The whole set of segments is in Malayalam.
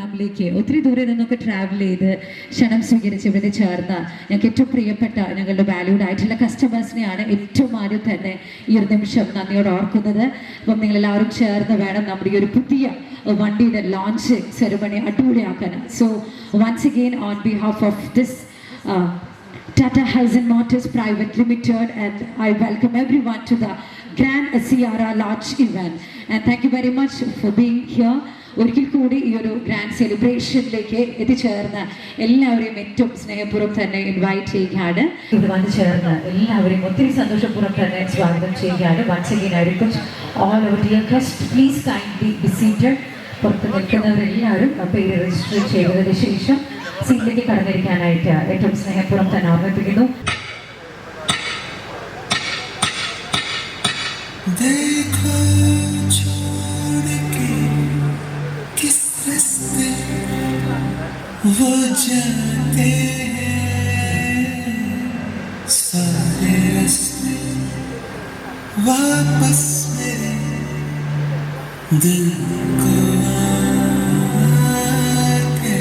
ഫാമിലിക്ക് ഒത്തിരി ദൂരെ നിന്നൊക്കെ ട്രാവൽ ചെയ്ത് ക്ഷണം സ്വീകരിച്ച് ഇവിടെ ചേർന്ന ഞങ്ങൾക്ക് ഏറ്റവും പ്രിയപ്പെട്ട ഞങ്ങളുടെ വാല്യൂഡ് ആയിട്ടുള്ള കസ്റ്റമേഴ്സിനെയാണ് ഏറ്റവും ആദ്യം തന്നെ ഈ ഒരു നിമിഷം നന്ദിയോട് ഓർക്കുന്നത്. അപ്പം നിങ്ങളെല്ലാവരും ചേർന്ന് വേണം നമ്മുടെ ഈ ഒരു പുതിയ വണ്ടിയുടെ ലോഞ്ചിങ് സെറിമണി അടിപൊളിയാക്കാൻ. So once again on behalf of this Tata Hyzon Motors Private Limited, and I welcome everyone to the Grand Sierra Launch event, and thank you very much for being here. ഒരിക്കൽ കൂടി ഈ ഒരു ഗ്രാൻഡ് സെലിബ്രേഷനിലേക്ക് എത്തിച്ചേർന്ന് എല്ലാവരെയും ഏറ്റവും സ്നേഹപൂർവ്വം തന്നെ ഇൻവൈറ്റ് ചെയ്യുകയാണ്. ഇത് വന്ന് ചേർന്ന് എല്ലാവരെയും ഒത്തിരി സന്തോഷപൂർവ്വം തന്നെ സ്വാഗതം ചെയ്യുകയാണ്. Once again I request all our dear guest please kindly be seated. പുറത്ത് നിൽക്കുന്നവരെല്ലാവരും പേര് രജിസ്റ്റർ ചെയ്തതിന് ശേഷം സീറ്റിലേക്ക് കടന്നിരിക്കാനായിട്ട് ഏറ്റവും സ്നേഹപൂർവ്വം തന്നെ ഓർമ്മിപ്പിക്കുന്നു. वो जाते हैं सारे रास्ते वापस मेरे दिल को आते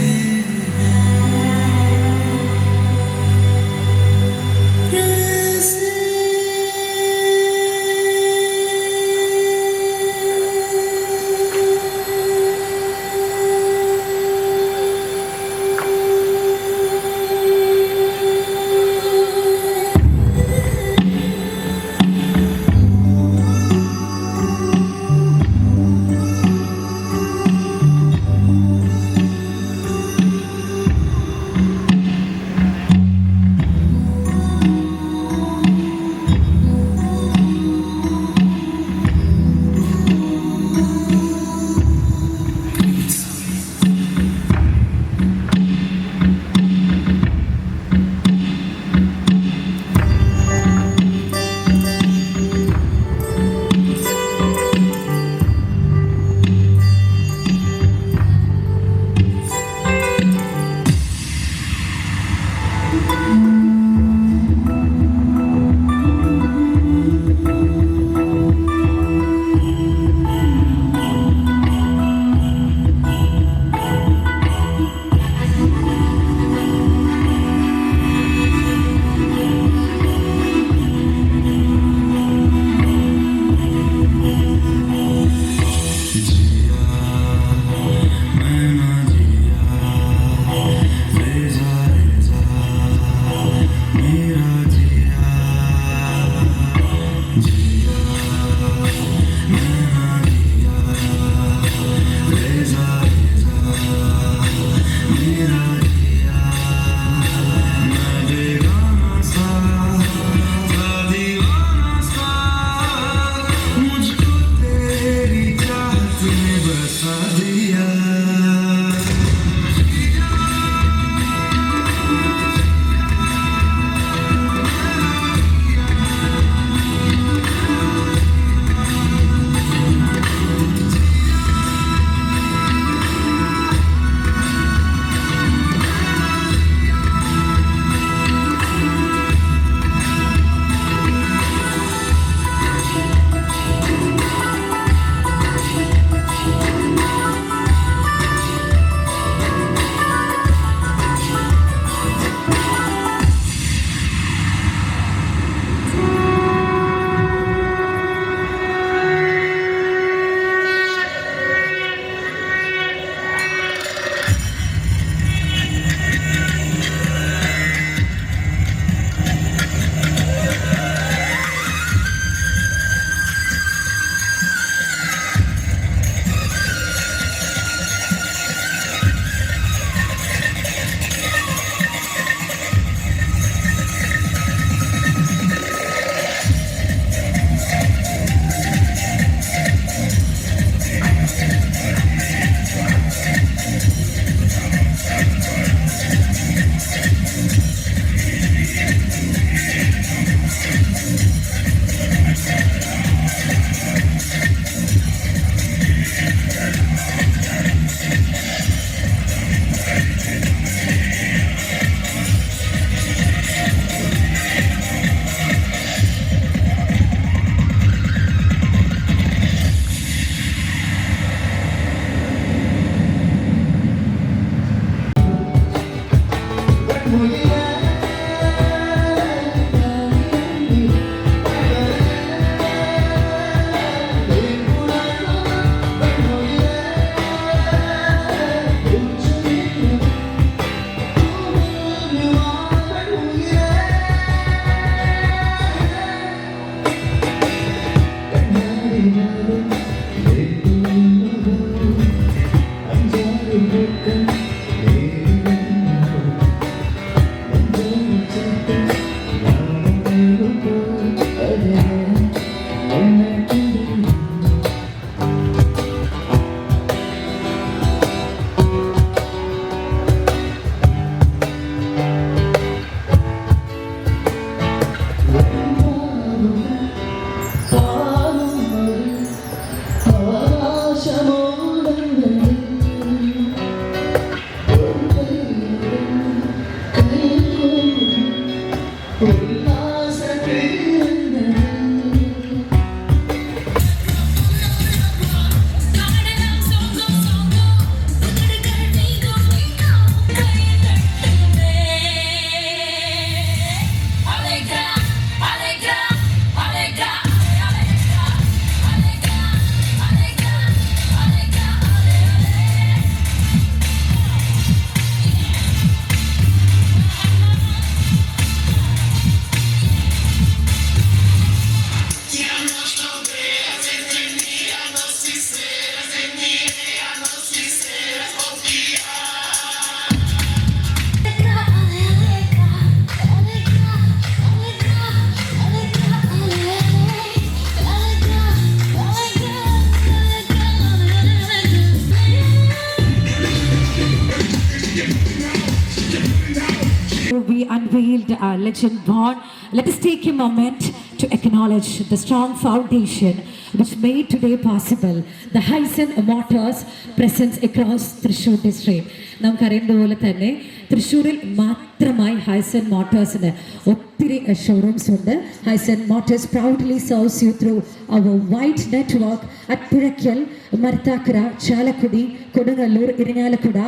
unveiled our legend born. Let us take a moment to acknowledge the strong foundation which made today possible. The Hyson Motors presence across Thrissur district. നമുക്കറിയുന്നത് പോലെ തന്നെ തൃശ്ശൂരിൽ മാത്രമായി ഹൈസൺ മോട്ടോഴ്സിന് ഒത്തിരി ഷോറൂംസ് ഉണ്ട്. Hyzon Motors proudly serves you through our wide network at Puzhakkal, Marathakkara, Chalakudy, Kodungallur, Irinjalakuda,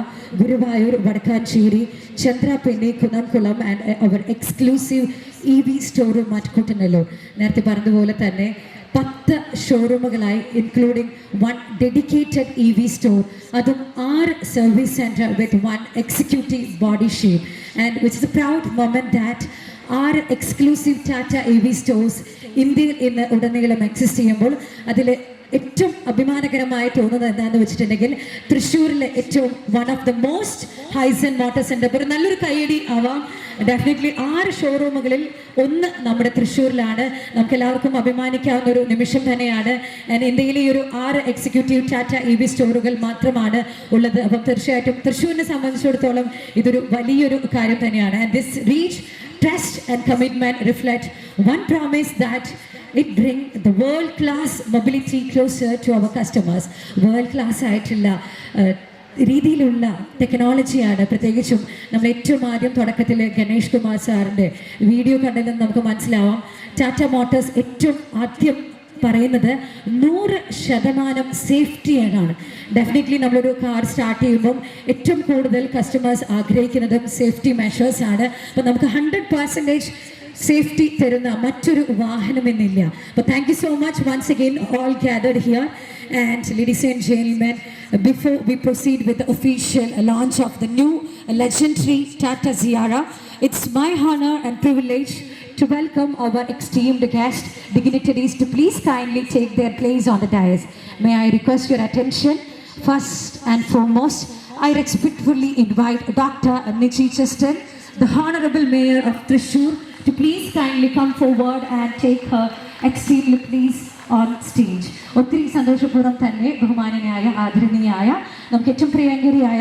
Guruvayur, Vadakkanchery, Chandrapinni, Kunnamkulam and our exclusive EV showroom at Kuttanellur. നേരത്തെ പറഞ്ഞതുപോലെ തന്നെ 10 ഷോറൂമുകളായി ഇൻക്ലൂഡിംഗ് 1 ഡെഡിക്കേറ്റഡ് EV സ്റ്റോർ, അതും 6 service centre with 1 executive body shape, and which is a proud moment that 6 exclusive Tata EV stores ഇന്ത്യയിൽ ഇന്ന് ഉടനീളം എക്സിസ്റ്റ് ചെയ്യുമ്പോൾ അതിൽ ഏറ്റവും അഭിമാനകരമായി തോന്നുന്നത് എന്താണെന്ന് വെച്ചിട്ടുണ്ടെങ്കിൽ തൃശ്ശൂരിലെ ഏറ്റവും one of the most Haison motor centre. ഒരു നല്ലൊരു കൈയടി ആവാം. ഡെഫിനറ്റ്ലി 6 ഷോറൂമുകളിൽ ഒന്ന് നമ്മുടെ തൃശ്ശൂരിലാണ്. നമുക്ക് എല്ലാവർക്കും അഭിമാനിക്കാവുന്ന ഒരു നിമിഷം തന്നെയാണ്. ഇന്ത്യയിലെ ഈ ഒരു 6 എക്സിക്യൂട്ടീവ് ടാറ്റ EV സ്റ്റോറുകൾ മാത്രമാണ് ഉള്ളത്. അപ്പം തീർച്ചയായിട്ടും തൃശ്ശൂരിനെ സംബന്ധിച്ചിടത്തോളം ഇതൊരു വലിയൊരു കാര്യം തന്നെയാണ്. And this reach, trust and commitment reflect one promise that it bring the world class mobility closer to our customers. World class ആയിട്ടുള്ള രീതിയിലുള്ള ടെക്നോളജിയാണ്. പ്രത്യേകിച്ചും നമ്മൾ ഏറ്റവും ആദ്യം തുടക്കത്തിൽ ഗണേഷ് കുമാർ സാറിൻ്റെ വീഡിയോ കണ്ടതിൽ നമുക്ക് മനസ്സിലാവാം, ടാറ്റ മോട്ടോഴ്സ് ഏറ്റവും ആദ്യം പറയുന്നത് 100% സേഫ്റ്റി ആണ്. ഡെഫിനറ്റ്ലി നമ്മളൊരു കാർ സ്റ്റാർട്ട് ചെയ്യുമ്പം ഏറ്റവും കൂടുതൽ കസ്റ്റമേഴ്സ് ആഗ്രഹിക്കുന്നതും സേഫ്റ്റി മെഷേഴ്സ് ആണ്. അപ്പോൾ നമുക്ക് 100% സേഫ്റ്റി തരുന്ന മറ്റൊരു വാഹനമെന്നില്ല. അപ്പോൾ thank you so much once again all gathered here. And ladies and gentlemen, before we proceed with the official launch of the new legendary Tata Ziyara, it's my honor and privilege to welcome our esteemed guest dignitaries to please kindly take their place on the dais. May I request your attention? First and foremost, I respectfully invite Dr. Niji Cheston, the Honorable Mayor of Thrissur, to please kindly come forward and take her esteemed place on stage. ഒത്തിരി സന്തോഷപൂർവ്വം തന്നെ ബഹുമാനനായ ആദരണീയായ നമുക്ക് ഏറ്റവും പ്രിയങ്കരിയായ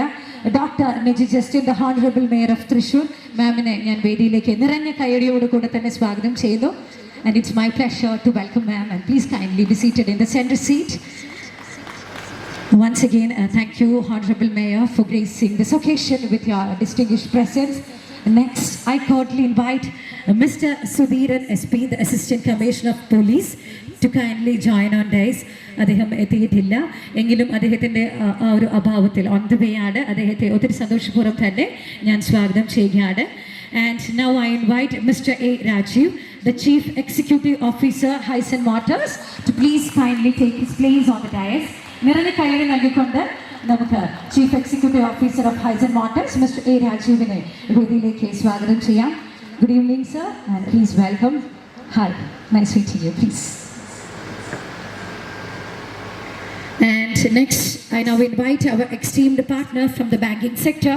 doctor Niji Justin, the honourable mayor of Thrissur മാമിനെ ഞാൻ വേദിയിലേക്ക് നിറഞ്ഞ കയ്യടിയോട് കൂടെ തന്നെ സ്വാഗതം ചെയ്യുന്നു. And it's my pleasure to welcome ma'am, and please kindly be seated in the centre seat. Once again, thank you, Honorable Mayor, for gracing this occasion with your distinguished presence. Next, I cordially invite Mr. Sudhiran SP, the Assistant Commissioner of Police, to kindly join on dais. അദ്ദേഹം എത്തിയിട്ടില്ല എങ്കിലും അദ്ദേഹത്തിൻ്റെ ആ ഒരു അഭാവത്തിൽ ഓൺ ദ വേ ആണ്. അദ്ദേഹത്തെ ഒത്തിരി സന്തോഷപൂർവ്വം തന്നെ ഞാൻ സ്വാഗതം ചെയ്യുകയാണ്. And now I invite Mr. A. Rajiv, the Chief Executive Officer, Hyson Motors, to please kindly take his place on the dais. നിറഞ്ഞ കയ്യടി നൽകിക്കൊണ്ട് നമുക്ക് chief executive officer of Hyzon Motors mister A രാജീവിനെ വേദിയിലേക്ക് സ്വാഗതം ചെയ്യാം. Good evening sir, and please welcome. Hi, nice meeting you. Please. And next, I now invite our esteemed partner from the banking sector.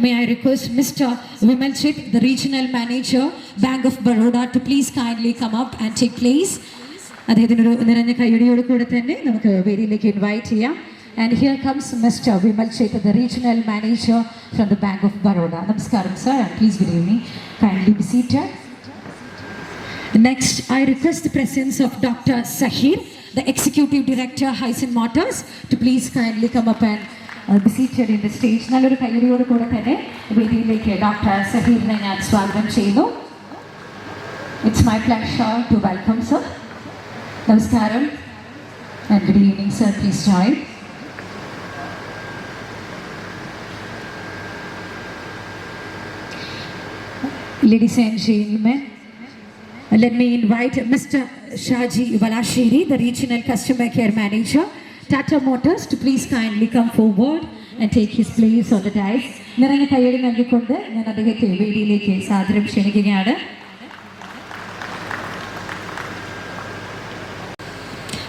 May I request Mr. Vimalchit, the Regional Manager, Bank of Baroda, to please kindly come up and take place. അദ്ദേഹത്തിനൊരു നിറഞ്ഞ കയ്യടിയോട് കൂടെ തന്നെ നമുക്ക് വേദിയിലേക്ക് ഇൻവൈറ്റ് ചെയ്യാം. And here comes Mr. Vimalchit, the Regional Manager from the Bank of Baroda. Namaskaram sir, and please good evening. Kindly be seated. Next, I request the presence of Dr. Sahir, the Executive Director, Hyson Motors, to please kindly come up and be seated in the stage. നല്ലൊരു കയ്യടിയോട് കൂടെ തന്നെ വേദിയിലേക്ക് ഡോക്ടർ സഹീറിനെ ഞാൻ സ്വാഗതം ചെയ്യുന്നു. It's my pleasure to welcome sir. Namaskaram and good evening sir, please join. Ladies and gentlemen, let me invite Mr. Shaji Valashiri, the Regional Customer Care Manager, Tata Motors, to please kindly come forward and take his place on the dais. നിറഞ്ഞ കയ്യടി നൽകിക്കൊണ്ട് ഞാൻ അദ്ദേഹത്തെ വേദിയിലേക്ക് സാദരം ക്ഷണിക്കുകയാണ്.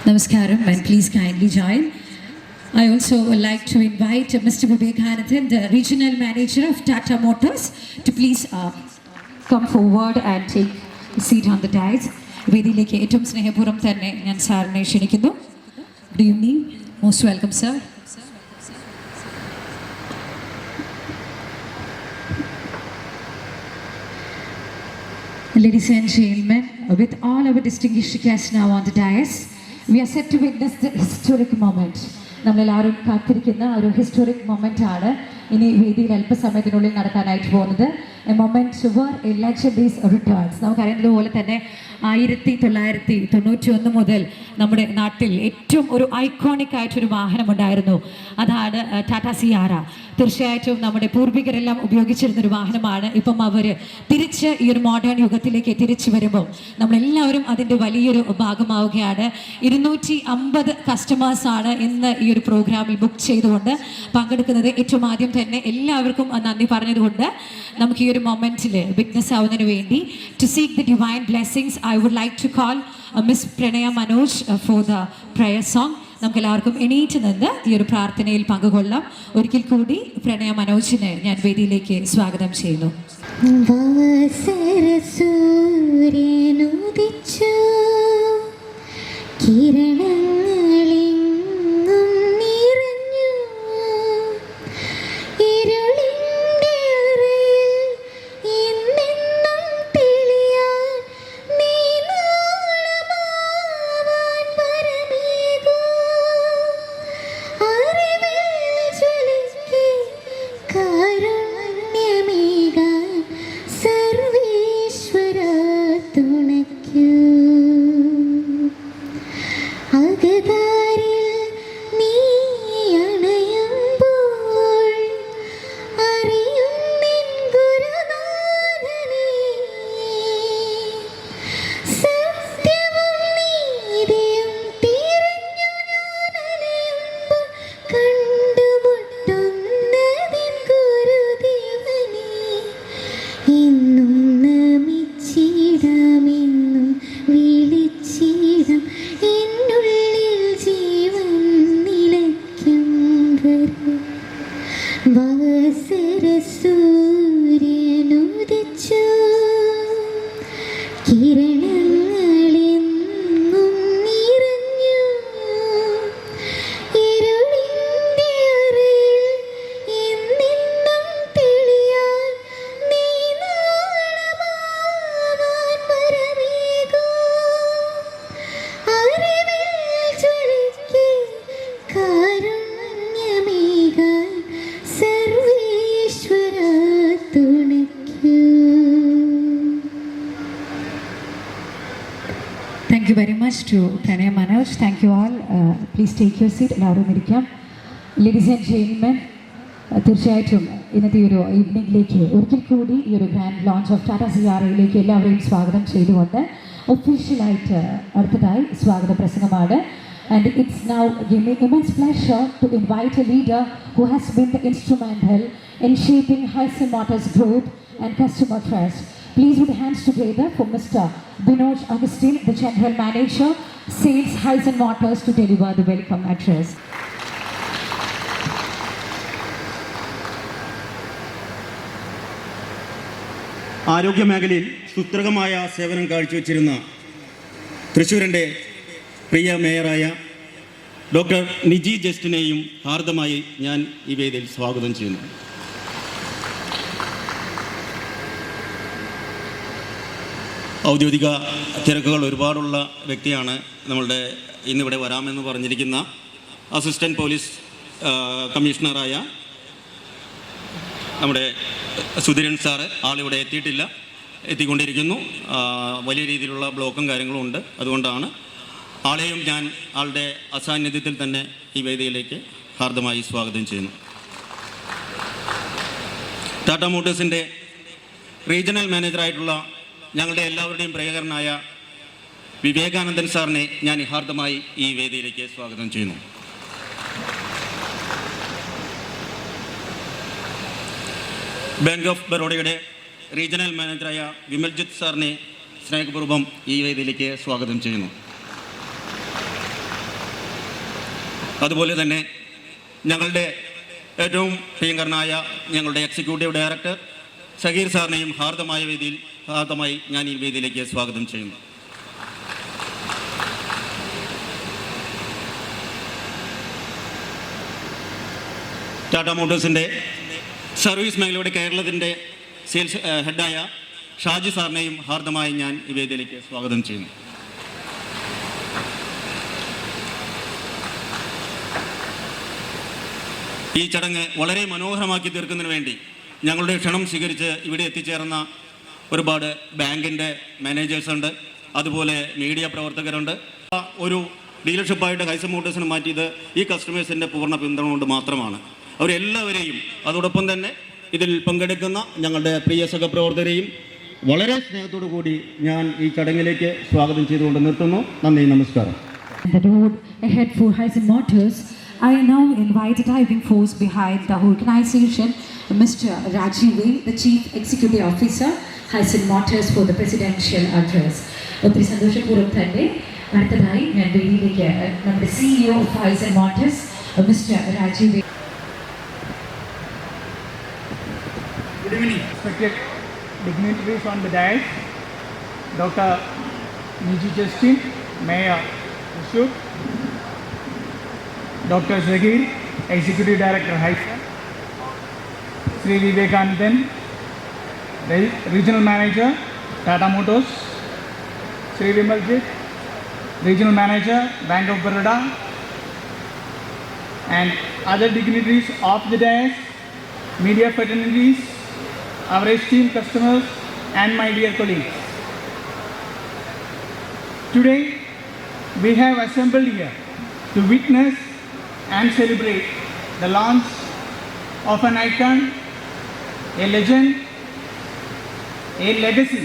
Namaskaram, and please kindly join. I also would like to invite Mr. Vivekanathan, the Regional Manager of Tata Motors, to please come forward and take a seat on the dais. വേദിയിലേക്ക് ഏറ്റവും സ്നേഹപൂർവ്വം തന്നെ ഞാൻ സാറിനെ ക്ഷണിക്കുന്നു. Good evening, most welcome sir. Ladies and gentlemen, with all our distinguished guests now on the dais, we are set to witness the historic moment. നമ്മളെല്ലാവരും കാത്തിരിക്കുന്ന ഒരു ഹിസ്റ്റോറിക് മൊമെൻ്റ് ആണ് ഇനി വേദിയിൽ അല്പസമയത്തിനുള്ളിൽ നടക്കാനായിട്ട് പോകുന്നത്. A moment where a legend is returns. നമുക്കറിയുന്നത് പോലെ തന്നെ 1991 മുതൽ നമ്മുടെ നാട്ടിൽ ഏറ്റവും ഒരു ഐക്കോണിക് ആയിട്ടൊരു വാഹനമുണ്ടായിരുന്നു. അതാണ് ടാറ്റ സിയാറ. തീർച്ചയായിട്ടും നമ്മുടെ പൂർവികരെല്ലാം ഉപയോഗിച്ചിരുന്നൊരു വാഹനമാണ്. ഇപ്പം അവർ തിരിച്ച് ഈ ഒരു മോഡേൺ യുഗത്തിലേക്ക് തിരിച്ചു വരുമ്പോൾ നമ്മളെല്ലാവരും അതിൻ്റെ വലിയൊരു ഭാഗമാവുകയാണ്. 250 കസ്റ്റമേഴ്സാണ് ഇന്ന് ഈ ഒരു പ്രോഗ്രാമിൽ ബുക്ക് ചെയ്തുകൊണ്ട് പങ്കെടുക്കുന്നത്. ഏറ്റവും ആദ്യം തന്നെ എല്ലാവർക്കും നന്ദി പറഞ്ഞതുകൊണ്ട് നമുക്ക് ഈ ഒരു മൊമെൻറ്റിൽ വിറ്റ്നസ് ആവുന്നതിന് വേണ്ടി to seek the divine blessings I would like to call miss Pranaya Manoj for the prayer song. നമുക്ക് എല്ലാവർക്കും എണീറ്റ് നിന്ന് ഈ ഒരു പ്രാർത്ഥനയിൽ പങ്കുകൊള്ളാം. ഒരിക്കൽ കൂടി പ്രണയ മനോജിനെ ഞാൻ വേദിയിലേക്ക് സ്വാഗതം ചെയ്യുന്നു. സൂര്യനുദിച്ചു കിരണങ്ങളെങ്ങും നിറഞ്ഞു ഇരുളിൻ്റെ അറയിൽ എന്നെന്നും തെളിയാൻ നീ നാളമാവാൻ വരമേകൂ അറിവിൽ ജ്വലിക്ക് കാരുണ്യമേകാൻ സർവേശ്വര തുണയ്ക്കൂ അകതാരിൽ നീ അണയുമ്പോൾ അറിയും നിൻ ഗുരുനാഥനെ സത്യവും നീതിയും തിരഞ്ഞു ഞാൻ അലയുമ്പോൾ കണ്ടുമുട്ടുന്നതിൻ ഗുരുദേവനെ എന്നും നമിച്ചിടാമെന്നും വിളിച്ചിടാം എന്നുള്ളിൽ ജീവൻ നിലയ്ക്കും വരെ വാസര സൂര്യനുദിച്ചു കിരണങ്ങളെങ്ങും നിറഞ്ഞു ഇരുളിൻ്റെ അറയിൽ എന്നെന്നും തെളിയാൻ നീ നാളമാവാൻ വരമേകൂ അറിവിൽ ജ്വലിക്ക് കാരുണ്യമേകാൻ സർവേശ്വര തുണയ്ക്കൂ. Thank you very much to Pranaya Manoj. Thank you all. Please take your seat. എല്ലാവരും ഇരിക്കാം. Ladies and gentlemen, തീർച്ചയായിട്ടും ഇന്നത്തെ ഒരു ഈവനിങ്ങിലേക്ക് ഒരിക്കൽ കൂടി ഈ ഒരു ഗ്രാൻഡ് ലോഞ്ച് ഓഫ് ടാറ്റ സിയാറയിലേക്ക് എല്ലാവരെയും സ്വാഗതം ചെയ്തുകൊണ്ട് ഒഫീഷ്യലായിട്ട് അടുത്തതായി സ്വാഗത പ്രസംഗമാണ്. And it's now giving me immense pleasure to invite a leader who has been instrumental in shaping Hyson Motors growth and customer trust. Please put your hands together for Mr. Binoj Agustin, the General Manager, Sales Hyson Motors, to deliver the welcome address. ആരോഗ്യമേഖലയിൽ സുസ്ഥിരമായ സേവനം കാഴ്ചവെച്ചിരുന്ന തൃശ്ശൂരിൻ്റെ പ്രിയ മേയറായ ഡോക്ടർ നിജി ജസ്റ്റിനെയും ഹാർദമായി ഞാൻ ഈ വേദിയിൽ സ്വാഗതം ചെയ്യുന്നു. ഔദ്യോഗിക തിരക്കുകൾ ഒരുപാടുള്ള വ്യക്തിയാണ് നമ്മളുടെ ഇന്നിവിടെ വരാമെന്ന് പറഞ്ഞിരിക്കുന്ന അസിസ്റ്റൻറ്റ് പോലീസ് കമ്മീഷണറായ നമ്മുടെ സുധീരൻ സാറ് ആളിവിടെ എത്തിക്കൊണ്ടിരിക്കുന്നു. വലിയ രീതിയിലുള്ള ബ്ലോക്കും കാര്യങ്ങളും ഉണ്ട്. അതുകൊണ്ടാണ് ആളെയും ഞാൻ ആളുടെ അസാന്നിധ്യത്തിൽ തന്നെ ഈ വേദിയിലേക്ക് ഹാർദമായി സ്വാഗതം ചെയ്യുന്നു. ടാറ്റ മോട്ടോഴ്സിൻ്റെ റീജിയണൽ മാനേജറായിട്ടുള്ള ഞങ്ങളുടെ എല്ലാവരുടെയും പ്രിയകരനായ വിവേകാനന്ദൻ സാറിനെ ഞാൻ ഹാർദമായി ഈ വേദിയിലേക്ക് സ്വാഗതം ചെയ്യുന്നു. ബാങ്ക് ഓഫ് ബറോഡയുടെ റീജിയണൽ മാനേജറായ വിമൽജിത്ത് സാറിനെ സ്നേഹപൂർവ്വം ഈ വേദിയിലേക്ക് സ്വാഗതം ചെയ്യുന്നു. അതുപോലെ തന്നെ ഞങ്ങളുടെ ഏറ്റവും പ്രിയങ്കരനായ ഞങ്ങളുടെ എക്സിക്യൂട്ടീവ് ഡയറക്ടർ സഹീർ സാറിനെയും ഹാർദമായി ഞാൻ ഈ വേദിയിലേക്ക് സ്വാഗതം ചെയ്യുന്നു. ടാറ്റ മോട്ടോഴ്സിൻ്റെ സർവീസ് മേഖലയുടെ കേരളത്തിൻ്റെ സെയിൽസ് ഹെഡായ ഷാജി സാറിനെയും ഹാർദമായി ഞാൻ ഈ വേദിയിലേക്ക് സ്വാഗതം ചെയ്യുന്നു. ഈ ചടങ്ങ് വളരെ മനോഹരമാക്കി തീർക്കുന്നതിന് വേണ്ടി ഞങ്ങളുടെ ക്ഷണം സ്വീകരിച്ച് ഇവിടെ എത്തിച്ചേർന്ന ഒരുപാട് ബാങ്കിൻ്റെ മാനേജേഴ്സുണ്ട്, അതുപോലെ മീഡിയ പ്രവർത്തകരുണ്ട്. ഒരു ഡീലർഷിപ്പായിട്ട് ഹൈസൺ മോട്ടോഴ്സിന് മാറ്റിയത് ഈ കസ്റ്റമേഴ്സിൻ്റെ പൂർണ്ണ പിന്തുണ കൊണ്ട് മാത്രമാണ്. അവരെല്ലാവരെയും അതോടൊപ്പം തന്നെ ഇതിൽ പങ്കെടുക്കുന്ന ഞങ്ങളുടെ പ്രിയ സഹപ്രവർത്തകരെയും വളരെ സ്നേഹത്തോടു കൂടി ഞാൻ ഈ ചടങ്ങിലേക്ക് സ്വാഗതം ചെയ്തുകൊണ്ട് നിർത്തുന്നു. നന്ദി, നമസ്കാരം. The road ahead for Hyson Motors. I now invite the driving force behind the organization, Mr. Rajiv V, the Chief Executive Officer, Hyson Motors, for the presidential address. ഒത്തിരി സന്തോഷപൂർവ്വം തന്നെ അടുത്തതായി ഞാൻ വേദിയിലേക്ക് നമ്മുടെ CEO of Hyson Motors, Mr. Rajiv V. Good evening, respected dignitaries on the dais, Dr. Niji Justin, Mayor Ashok, Dr. Zagir, Executive Director Hyson, Sri Vivekanandan, Regional Manager, Tata Motors, Sri Vimaljit, Regional Manager, Bank of Baroda, and other dignitaries of the dais, media fraternities, our esteemed customers, and my dear colleagues. Today, we have assembled here to witness and celebrate the launch of an icon, a legend, a legacy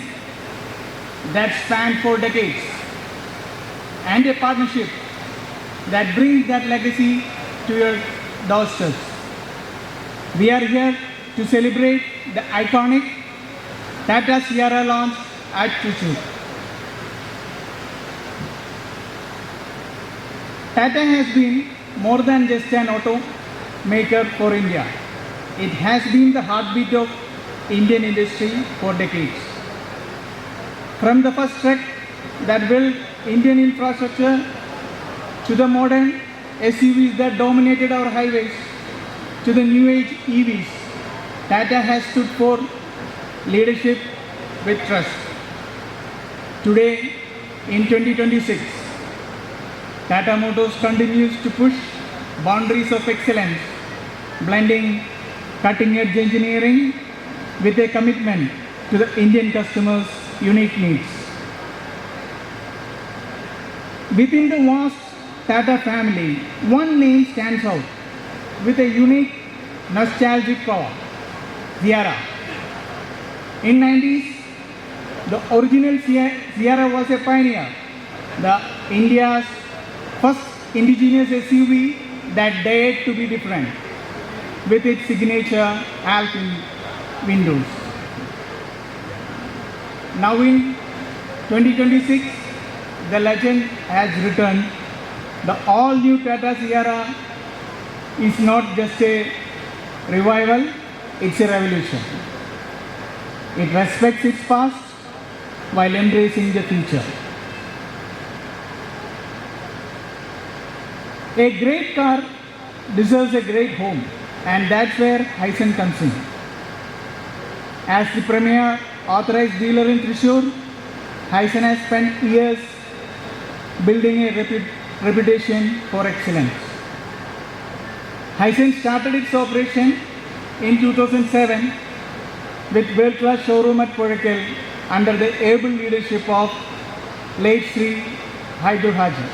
that spanned 4 decades, and a partnership that brings that legacy to your doorsteps. We are here to celebrate the iconic Tata Sierra launch at Thrissur. Tata has been more than just an automaker for India. It has been the heartbeat of Indian industry for decades. From the first truck that built Indian infrastructure to the modern SUVs that dominated our highways to the new age EVs, Tata has stood for leadership with trust. Today, in 2026, Tata Motors continues to push boundaries of excellence, blending cutting-edge engineering with a commitment to the Indian customers' unique needs. Within the vast Tata family, one name stands out with a unique nostalgic power: Sierra. In 90s, the original Sierra was a pioneer, the India's first indigenous SUV that dared to be different, with its signature Alpine windows. Now in 2026, the legend has returned. The all-new Tata Sierra is not just a revival, it's a revolution. It respects its past while embracing the future. A great car deserves a great home, and that's where Hyson comes in. As the premier authorized dealer in Thrissur, Hyson has spent years building a reputation for excellence. Hyson started its operation in 2007 with world-class showroom at Korakkal under the able leadership of late Sri Haidur Haji,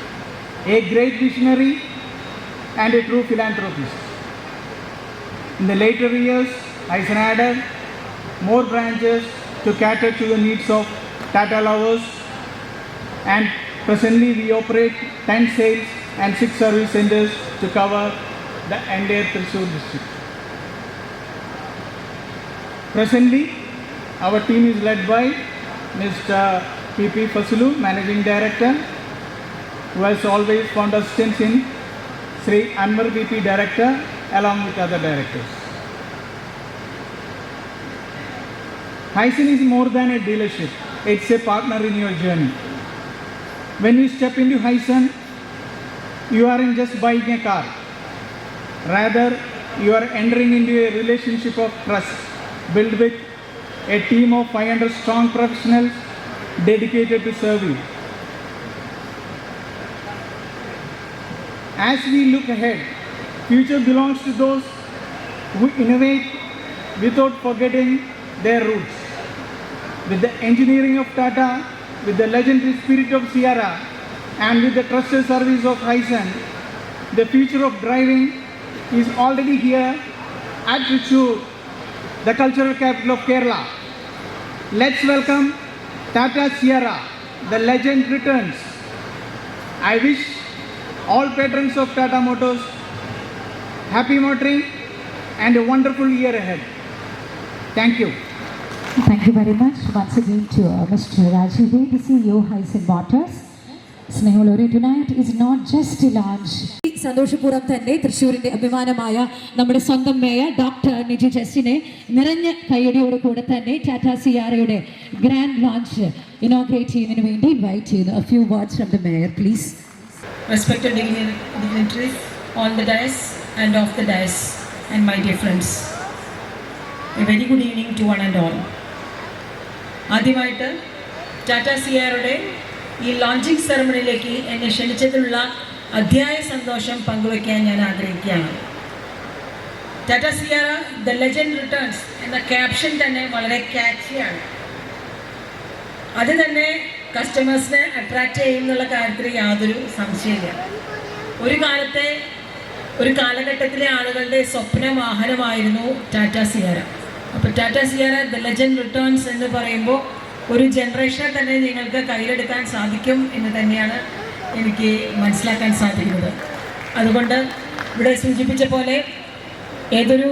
a great visionary and a true philanthropist. In the later years, Hyson added more branches to cater to the needs of Tata lovers, and presently we operate 10 sales and 6 service centers to cover the entire Thrissur district. Presently, our team is led by Mr. P.P. Fasulu, Managing Director, who has always found assistance in Sri Anwar VP Director, along with other directors. Hyson is more than a dealership, it's a partner in your journey. When you step into Hyson, you aren't just buying a car. Rather, you are entering into a relationship of trust built with a team of 500 strong professionals dedicated to serve you. As we look ahead, future belongs to those who innovate without forgetting their roots. With the engineering of Tata, with the legendary spirit of Sierra, and with the trusted service of Hyzon, the future of driving is already here at Trichy, the cultural capital of Kerala. Let's welcome Tata Sierra, the legend returns. I wish all patrons of Tata Motors happy motoring and a wonderful year ahead. Thank you. Thank you very much once again to Mr. Rajiv, the CEO, Hyzon Motors. സ്നേഹമുള്ളവരെ, tonight is not just a launch. സന്തോഷപൂർവ്വം തന്നെ തൃശ്ശൂരിൻ്റെ അഭിമാനമായ നമ്മുടെ സ്വന്തം മേയർ ഡോക്ടർ നിജി ജസ്റ്റിനെ നിറഞ്ഞ കയ്യടിയോട് കൂടെ തന്നെ ടാറ്റ സിയാറയുടെ ഗ്രാൻഡ് ലോഞ്ച് ഇനോഗ്രേറ്റ് ചെയ്യുന്നതിന് വേണ്ടി ഇൻവൈറ്റ് ചെയ്യുന്നു. A few words from the mayor, please. Respected dignitaries on the dais and off the dais, and my dear friends, a very good evening to one and all. ആദ്യമായിട്ട് ടാറ്റ സിയാറയുടെ ഈ ലോഞ്ചിങ് സെറമണിയിലേക്ക് എന്നെ ക്ഷണിച്ചതിലുള്ള അതിയായ സന്തോഷം പങ്കുവയ്ക്കാൻ ഞാൻ ആഗ്രഹിക്കുകയാണ്. ടാറ്റ സിയാറ ദ ലെജൻഡ് റിട്ടേൺസ് എന്ന ക്യാപ്ഷൻ തന്നെ വളരെ ക്യാച്ചിയാണ്. അത് തന്നെ കസ്റ്റമേഴ്സിനെ അട്രാക്റ്റ് ചെയ്യുന്നുള്ള കാര്യത്തിൽ യാതൊരു സംശയമില്ല. ഒരു കാലഘട്ടത്തിലെ ആളുകളുടെ സ്വപ്ന വാഹനമായിരുന്നു ടാറ്റ സിയാറ. അപ്പോൾ ടാറ്റ സിയാറ ദ ലെജൻഡ് റിട്ടേൺസ് എന്ന് പറയുമ്പോൾ ഒരു ജനറേഷനെ തന്നെ നിങ്ങൾക്ക് കയ്യിലെടുക്കാൻ സാധിക്കും എന്ന് തന്നെയാണ് എനിക്ക് മനസ്സിലാക്കാൻ സാധിക്കുന്നത്. അതുകൊണ്ട് ഇവിടെ സൂചിപ്പിച്ച പോലെ ഏതൊരു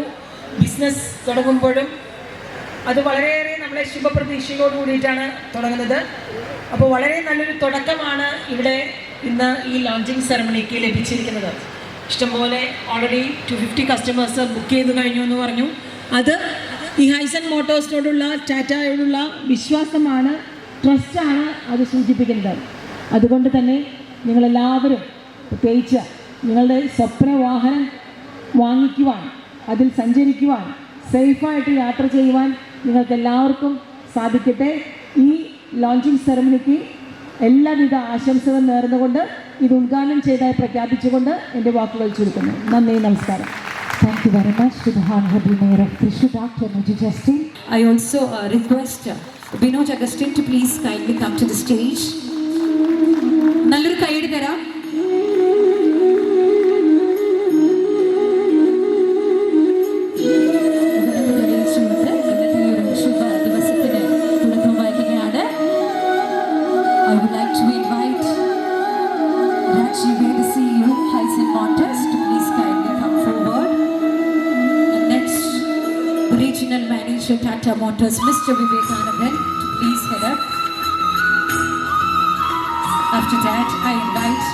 ബിസിനസ് തുടങ്ങുമ്പോഴും അത് വളരെയേറെ നമ്മളെ ശുഭപ്രതീക്ഷയോട് കൂടിയിട്ടാണ് തുടങ്ങുന്നത്. അപ്പോൾ വളരെ നല്ലൊരു തുടക്കമാണ് ഇവിടെ ഇന്ന് ഈ ലോഞ്ചിങ് സെറമണിക്ക് ലഭിച്ചിരിക്കുന്നത്. ഇഷ്ടംപോലെ ഓൾറെഡി 250 കസ്റ്റമേഴ്സ് ബുക്ക് ചെയ്ത് കഴിഞ്ഞു എന്ന് പറഞ്ഞു. അത് ഈ ഹൈസൺ മോട്ടോഴ്സിനോടുള്ള ടാറ്റയോടുള്ള വിശ്വാസമാണ്, ട്രസ്റ്റാണ് അത് സൂചിപ്പിക്കുന്നത്. അതുകൊണ്ട് തന്നെ നിങ്ങളെല്ലാവരും പ്രത്യേകിച്ച് നിങ്ങളുടെ സ്വപ്ന വാഹനം വാങ്ങിക്കുവാൻ, അതിൽ സഞ്ചരിക്കുവാൻ, സേഫായിട്ട് യാത്ര ചെയ്യുവാൻ നിങ്ങൾക്ക് എല്ലാവർക്കും സാധിക്കട്ടെ. ഈ ലോഞ്ചിങ് സെറമണിക്ക് എല്ലാവിധ ആശംസകൾ നേർന്നുകൊണ്ട് ഇത് ഉദ്ഘാടനം ചെയ്തതായി പ്രഖ്യാപിച്ചുകൊണ്ട് എൻ്റെ വാക്കുകൾ ചുരുക്കുന്നു. നന്ദി, നമസ്കാരം. Thank you very much to the Honorable Mayor of Trichy, Dr. Niji Justin. I also request Binod Agustin to please kindly come to the stage. നല്ലൊരു കൈയ്യടി തരാം. I would like to invite Rajiv, the CEO, Hyzon Motors, to please kindly come forward. And next, the Regional Manager, Tata Motors, Mr. Vivekanandan, to please head up. After that, I invite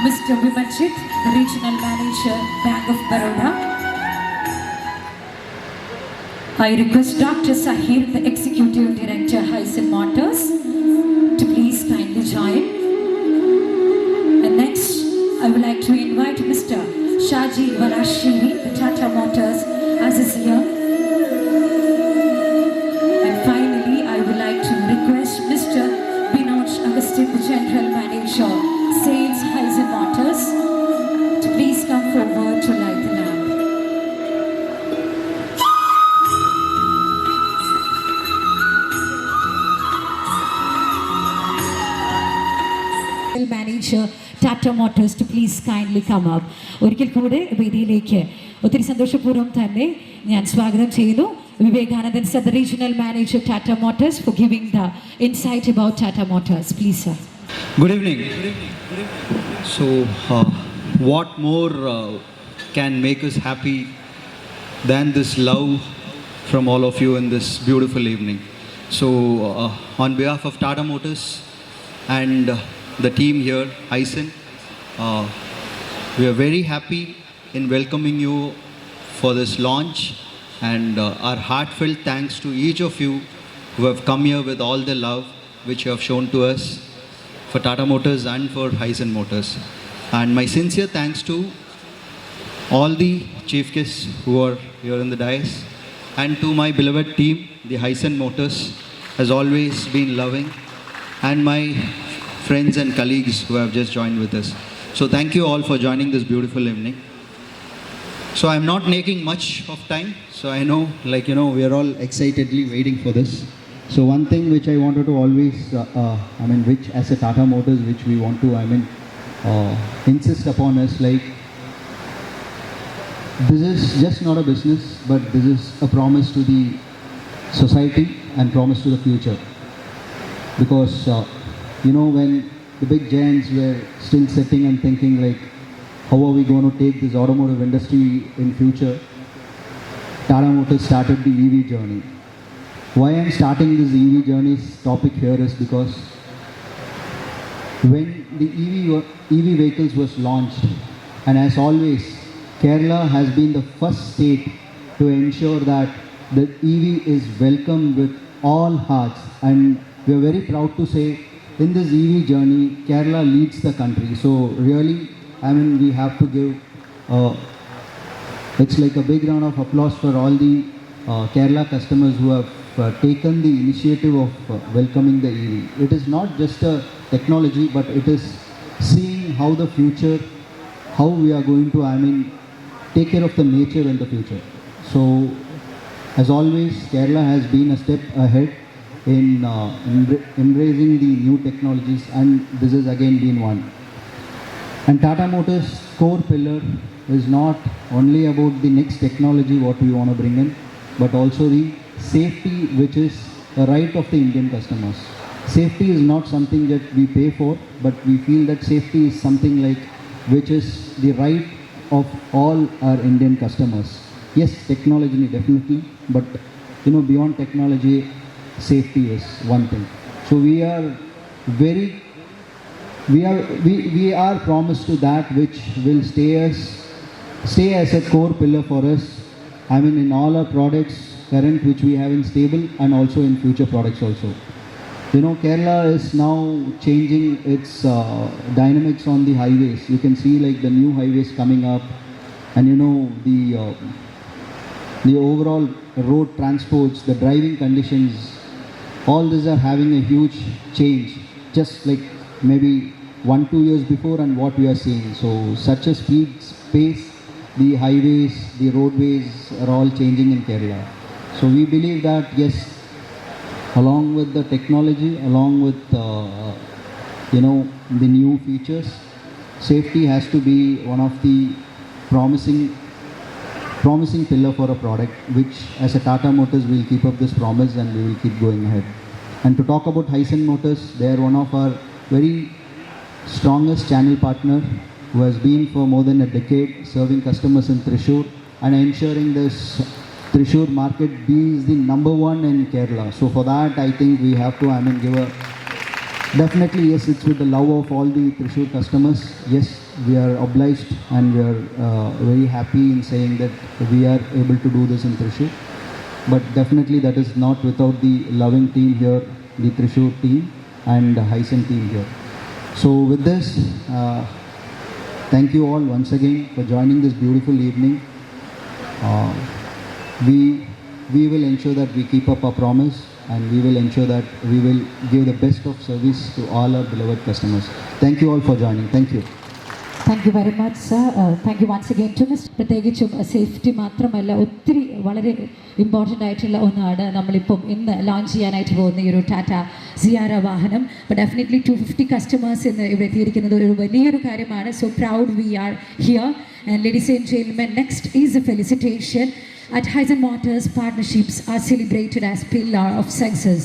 Mr. Vimalchit, the Regional Manager, Bank of Baroda. I request Dr. Sahir, the Executive Director, Hyzon Motors, to please kindly join. And next, I would like to invite Mr. Shaji Walashiri, the Tata Motors, as is here. And finally, I would like to request Mr. Binod Agustin, the General Manager, Sales, Hyzon Motors, to please come forward to light the lamp. Manager, Tata Motors, to please kindly come up. ഒരിക്കൽ കൂടെ വേദിയിലേക്ക് ഒത്തിരി സന്തോഷപൂർവ്വം തന്നെ ഞാൻ സ്വാഗതം ചെയ്യുന്നു വിവേകാനന്ദൻ sir, the Regional Manager, Tata Motors, for giving the insight about Tata Motors. Please, sir. Good evening. So, what more can make us happy than this love from all of you in this beautiful evening? So, on behalf of Tata Motors and the team here, Hyzon, we are very happy in welcoming you for this launch, and our heartfelt thanks to each of you who have come here with all the love which you have shown to us for Tata Motors and for Hyzon Motors. And my sincere thanks to all the chief guests who are here in the dais, and to my beloved team, the Hyson Motors, has always been loving, and my friends and colleagues who have just joined with us. So thank you all for joining this beautiful evening. So I'm not making much of time. So I know, we are all excitedly waiting for this. So one thing which I wanted to always, which as a Tata Motors, which we want to, insist upon is this is just not a business, but this is a promise to the society and promise to the future. Because, when the big giants were still sitting and thinking how are we going to take this automotive industry in future, Tata Motors started the EV journey. Why I'm starting this EV journey topic here is because when the EV vehicles was launched, and as always, Kerala has been the first state to ensure that the EV is welcomed with all hearts, and we are very proud to say in this EV journey, Kerala leads the country. So really, we have to give, it's like a big round of applause for all the Kerala customers who have taken the initiative of welcoming the EV. It is not just a technology, but it is seeing how the future, how we are going to, take care of the nature in the future. So, as always, Kerala has been a step ahead in embracing the new technologies, and this has again been one. And Tata Motors' core pillar is not only about the next technology what we want to bring in, but also the safety, which is a right of the Indian customers. Safety is not something that we pay for, but we feel that safety is something which is the right of all our Indian customers. Yes, technology definitely, but beyond technology, safety is one thing. So we are promised to that which will stay as a core pillar for us. In all our products, current which we have in stable, and also in future products also. Kerala is now changing its dynamics on the highways. You can see the new highways coming up, and the overall road transports, the driving conditions, all these are having a huge change, just maybe 1-2 years before and what we are seeing. So such a pace, the highways, the roadways are all changing in Kerala. So we believe that yes, along with the technology, along with the new features, safety has to be one of the promising pillar for a product, which as a Tata Motors will keep up this promise and we will keep going ahead. And to talk about Hyson Motors, they are one of our very strongest channel partner who has been for more than a decade serving customers in Thrissur and ensuring this Thrissur market be the number one in Kerala. So for that, I think we have to give a definitely yes, it's with the love of all the Thrissur customers. Yes, we are obliged and we are very happy in saying that we are able to do this in Thrissur. But definitely that is not without the loving team here, the Thrissur team and the Hyson team here. So with this, thank you all once again for joining this beautiful evening. We will ensure that we keep up our promise, and we will ensure that we will give the best of service to all our beloved customers. Thank you all for joining. Thank you. Thank you very much sir. Thank you once again to mister. പ്രത്യേകിച്ചും സേഫ്റ്റി മാത്രമല്ല, ഒത്തിരി വളരെ ഇമ്പോർട്ടൻ്റ് ആയിട്ടുള്ള ഒന്നാണ് നമ്മളിപ്പം ഇന്ന് ലോഞ്ച് ചെയ്യാനായിട്ട് പോകുന്ന ഈ ഒരു ടാറ്റ സിയാര വാഹനം. അപ്പോൾ ഡെഫിനറ്റ്ലി 250 കസ്റ്റമേഴ്സ് ഇന്ന് ഇവിടെ എത്തിയിരിക്കുന്നത് ഒരു വലിയൊരു കാര്യമാണ്. So proud we are here. And ladies and gentlemen, next is a felicitation. At Hyson Motors, partnerships are celebrated as pillar of success.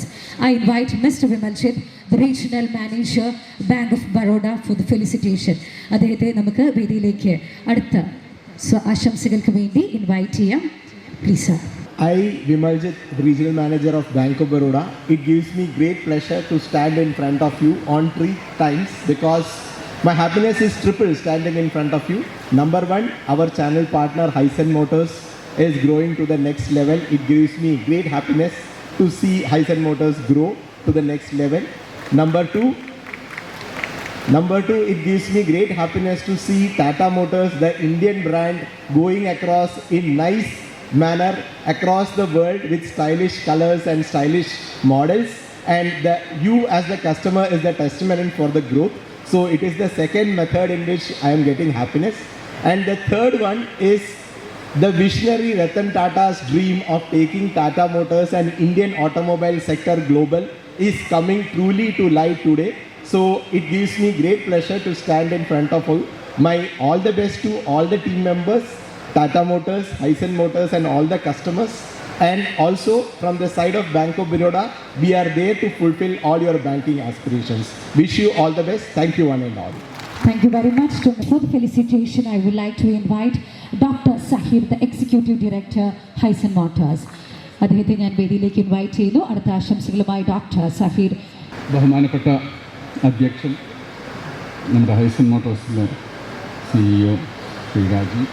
I invite Mr. Vimalchit, the regional manager, Bank of Baroda, for the felicitation. അദ്ദേഹത്തെ നമുക്ക് വേദിയിലേക്ക് അടുത്ത ആശംസകൾക്ക് വേണ്ടി ഇൻവൈറ്റ് ചെയ്യാം. Please sir. I, Vimaljit, the regional manager of Bank of Baroda. It gives me great pleasure to stand in front of you on 3 times because my happiness is triple standing in front of you. Number one, our channel partner Hyson Motors is growing to the next level. It gives me great happiness to see Hyson Motors grow to the next level. Number two, it gives me great happiness to see Tata Motors, the Indian brand, going across in nice manner across the world with stylish colors and stylish models. And you as the customer is the testament for the growth. So it is the second method in which I am getting happiness. And the third one is the visionary Ratan Tata's dream of taking Tata Motors and Indian automobile sector global is coming truly to light today. So it gives me great pleasure to stand in front of you. My all the best to all the team members, Tata Motors, Hyson Motors and all the customers. And also from the side of Bank of Baroda, we are there to fulfill all your banking aspirations. Wish you all the best. Thank you one and all. Thank you very much. For the felicitation, I would like to invite Dr. Sahir, the Executive Director, Hyson Motors. അദ്ദേഹത്തെ ഞാൻ വേദിയിലേക്ക് ഇൻവൈറ്റ് ചെയ്യുന്നു. അടുത്ത ആശംസകളുമായി ഡോക്ടർ സഹീർ. ബഹുമാനപ്പെട്ട അധ്യക്ഷൻ, നമ്മുടെ ഹൈസൺ മോട്ടോഴ്സിലെ CEO ശ്രീ രാജി,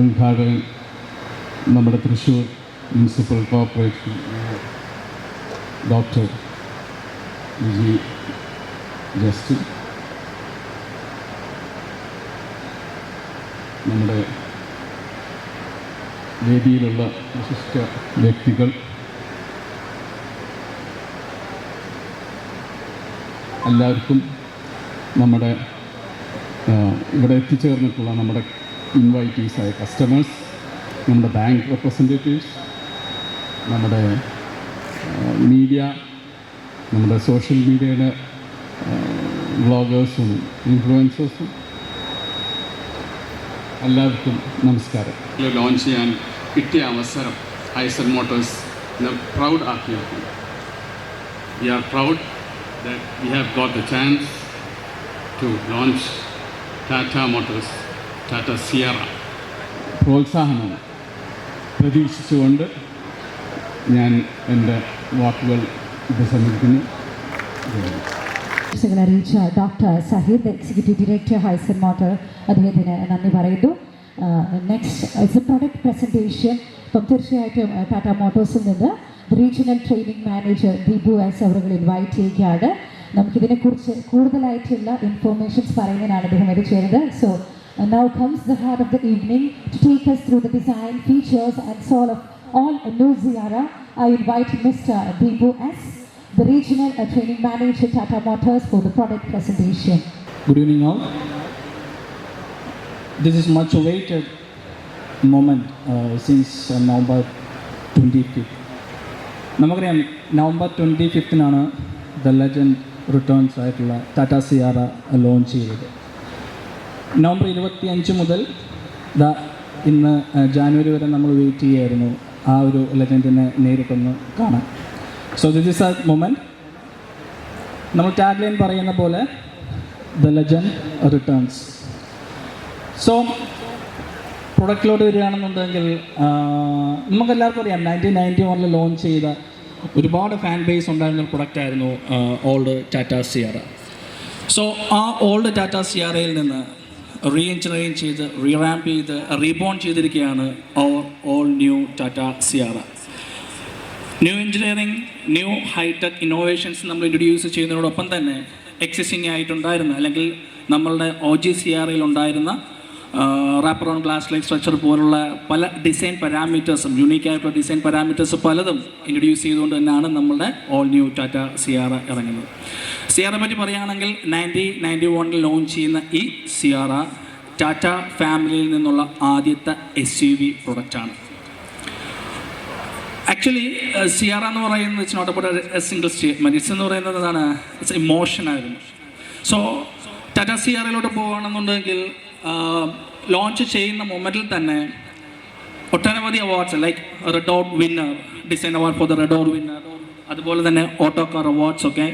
ഉദ്ഘാടകൻ നമ്മുടെ Thrissur municipal corporation doctor Viji Justin, നമ്മുടെ വേദിയിലുള്ള വിശിഷ്ട വ്യക്തികൾ, എല്ലാവർക്കും നമ്മുടെ ഇവിടെ എത്തിച്ചേർന്നിട്ടുള്ള നമ്മുടെ ഇൻവൈറ്റീസായ കസ്റ്റമേഴ്സ്, നമ്മുടെ ബാങ്ക് റെപ്രസെൻറ്റേറ്റീവ്സ്, നമ്മുടെ മീഡിയ, നമ്മുടെ സോഷ്യൽ മീഡിയയുടെ വ്ളോഗേഴ്സും ഇൻഫ്ലുവൻസേഴ്സും, എല്ലാവർക്കും നമസ്കാരം. ലോഞ്ച് ചെയ്യാൻ കിട്ടിയ അവസരം ഹൈസൺ മോട്ടോഴ്സ് പ്രൗഡ് ആക്കിയിരിക്കുന്നു. We are proud that we have got the chance to launch Tata Motors, Tata Sierra. പ്രോത്സാഹനം പ്രതീക്ഷിച്ചുകൊണ്ട് ഞാൻ എൻ്റെ വാക്കുകൾ ഉപസംഹരിക്കുന്നു. അറിയിച്ച doctor Zaheer, the executive director Hyzon Motor, അദ്ദേഹത്തിന് നന്ദി പറയുന്നു. Next it's a product presentation. അപ്പം തീർച്ചയായിട്ടും ടാറ്റ മോട്ടോഴ്സിൽ നിന്ന് regional training manager Deepu S അവர்கள் ഇൻവൈറ്റ് ചെയ്യുകയാണ്. നമുക്കിതിനെക്കുറിച്ച് കൂടുതലായിട്ടുള്ള ഇൻഫോർമേഷൻസ് പറയുന്നതിനാണ് അദ്ദേഹം എത്തിച്ചേരുന്നത്. So now comes the heart of the evening to take us through the design, features and soul of all new Sierra. I invite Mr. Deepu S, the regional training manager Tata Motors, for the product presentation. Good evening all. This is much awaited moment since November 25th. നമുക്കറിയാം November 25th the legend returns ആയിട്ടുള്ള ടാറ്റ സിയാറ ലോഞ്ച് ചെയ്തത്. നവംബർ 25 മുതൽ ഇന്ന് ജാനുവരി വരെ നമ്മൾ വെയിറ്റ് ചെയ്യായിരുന്നു ആ ഒരു ലെജൻഡിനെ നേരിട്ടൊന്ന് കാണാൻ. So this is A moment. നമ്മൾ ടാഗ് ലൈൻ പറയുന്ന പോലെ ദ ലെജൻഡ് റിട്ടേൺസ്. സോ പ്രൊഡക്റ്റിലോട്ട് വരികയാണെന്നുണ്ടെങ്കിൽ നമുക്കെല്ലാവർക്കും അറിയാം 1991 ലോഞ്ച് ചെയ്ത ഒരുപാട് ഫാൻ ബേസ് ഉണ്ടായിരുന്ന ഒരു പ്രൊഡക്റ്റായിരുന്നു ഓൾഡ് ടാറ്റ സിയാറ. സോ ആ ഓൾഡ് ടാറ്റ സിയാറയിൽ നിന്ന് റീ എഞ്ചിനീയറിംഗ് ചെയ്ത് റീറാമ്പ് ചെയ്ത് റീബോൺ ചെയ്തിരിക്കുകയാണ് all new Tata Sierra. New engineering, new high tech innovations നമ്മൾ ഇൻട്രൊഡ്യൂസ് ചെയ്യുന്നതിനോടൊപ്പം തന്നെ എക്സിസ്റ്റിംഗ് ആയിട്ടുണ്ടായിരുന്ന അല്ലെങ്കിൽ നമ്മളുടെ OG സിയാറയിൽ ഉണ്ടായിരുന്ന wrapper on glass like structure പോലുള്ള പല ഡിസൈൻ പാരാമീറ്റേഴ്സും, യൂണീക്കായിട്ടുള്ള ഡിസൈൻ പാരാമീറ്റേഴ്സ് പലതും ഇൻട്രൊഡ്യൂസ് ചെയ്തുകൊണ്ട് തന്നെയാണ് നമ്മളുടെ ഓൾ ന്യൂ ടാറ്റ സിയാറ ഇറങ്ങുന്നത്. സിയാറ പറ്റി പറയുകയാണെങ്കിൽ 1991 ലോഞ്ച് ചെയ്യുന്ന ഈ സിയാറ ടാറ്റ ഫാമിലിയിൽ നിന്നുള്ള ആദ്യത്തെ SUV പ്രൊഡക്റ്റാണ്. ആക്ച്വലി സിയാറ എന്ന് പറയുന്നത് it's not about a single statement. It's എന്ന് പറയുന്നത് എന്താണ്, ഇറ്റ്സ് ഇമോഷനായിരുന്നു. സോ ടാറ്റ സിയാറയിലോട്ട് പോകുകയാണെന്നുണ്ടെങ്കിൽ ലോഞ്ച് ചെയ്യുന്ന മൊമെൻറ്റിൽ തന്നെ ഒട്ടനവധി awards like red dot winner, design award for the red dot winner, അതുപോലെ തന്നെ ഓട്ടോ കാർ അവാർഡ്സ് ഒക്കെ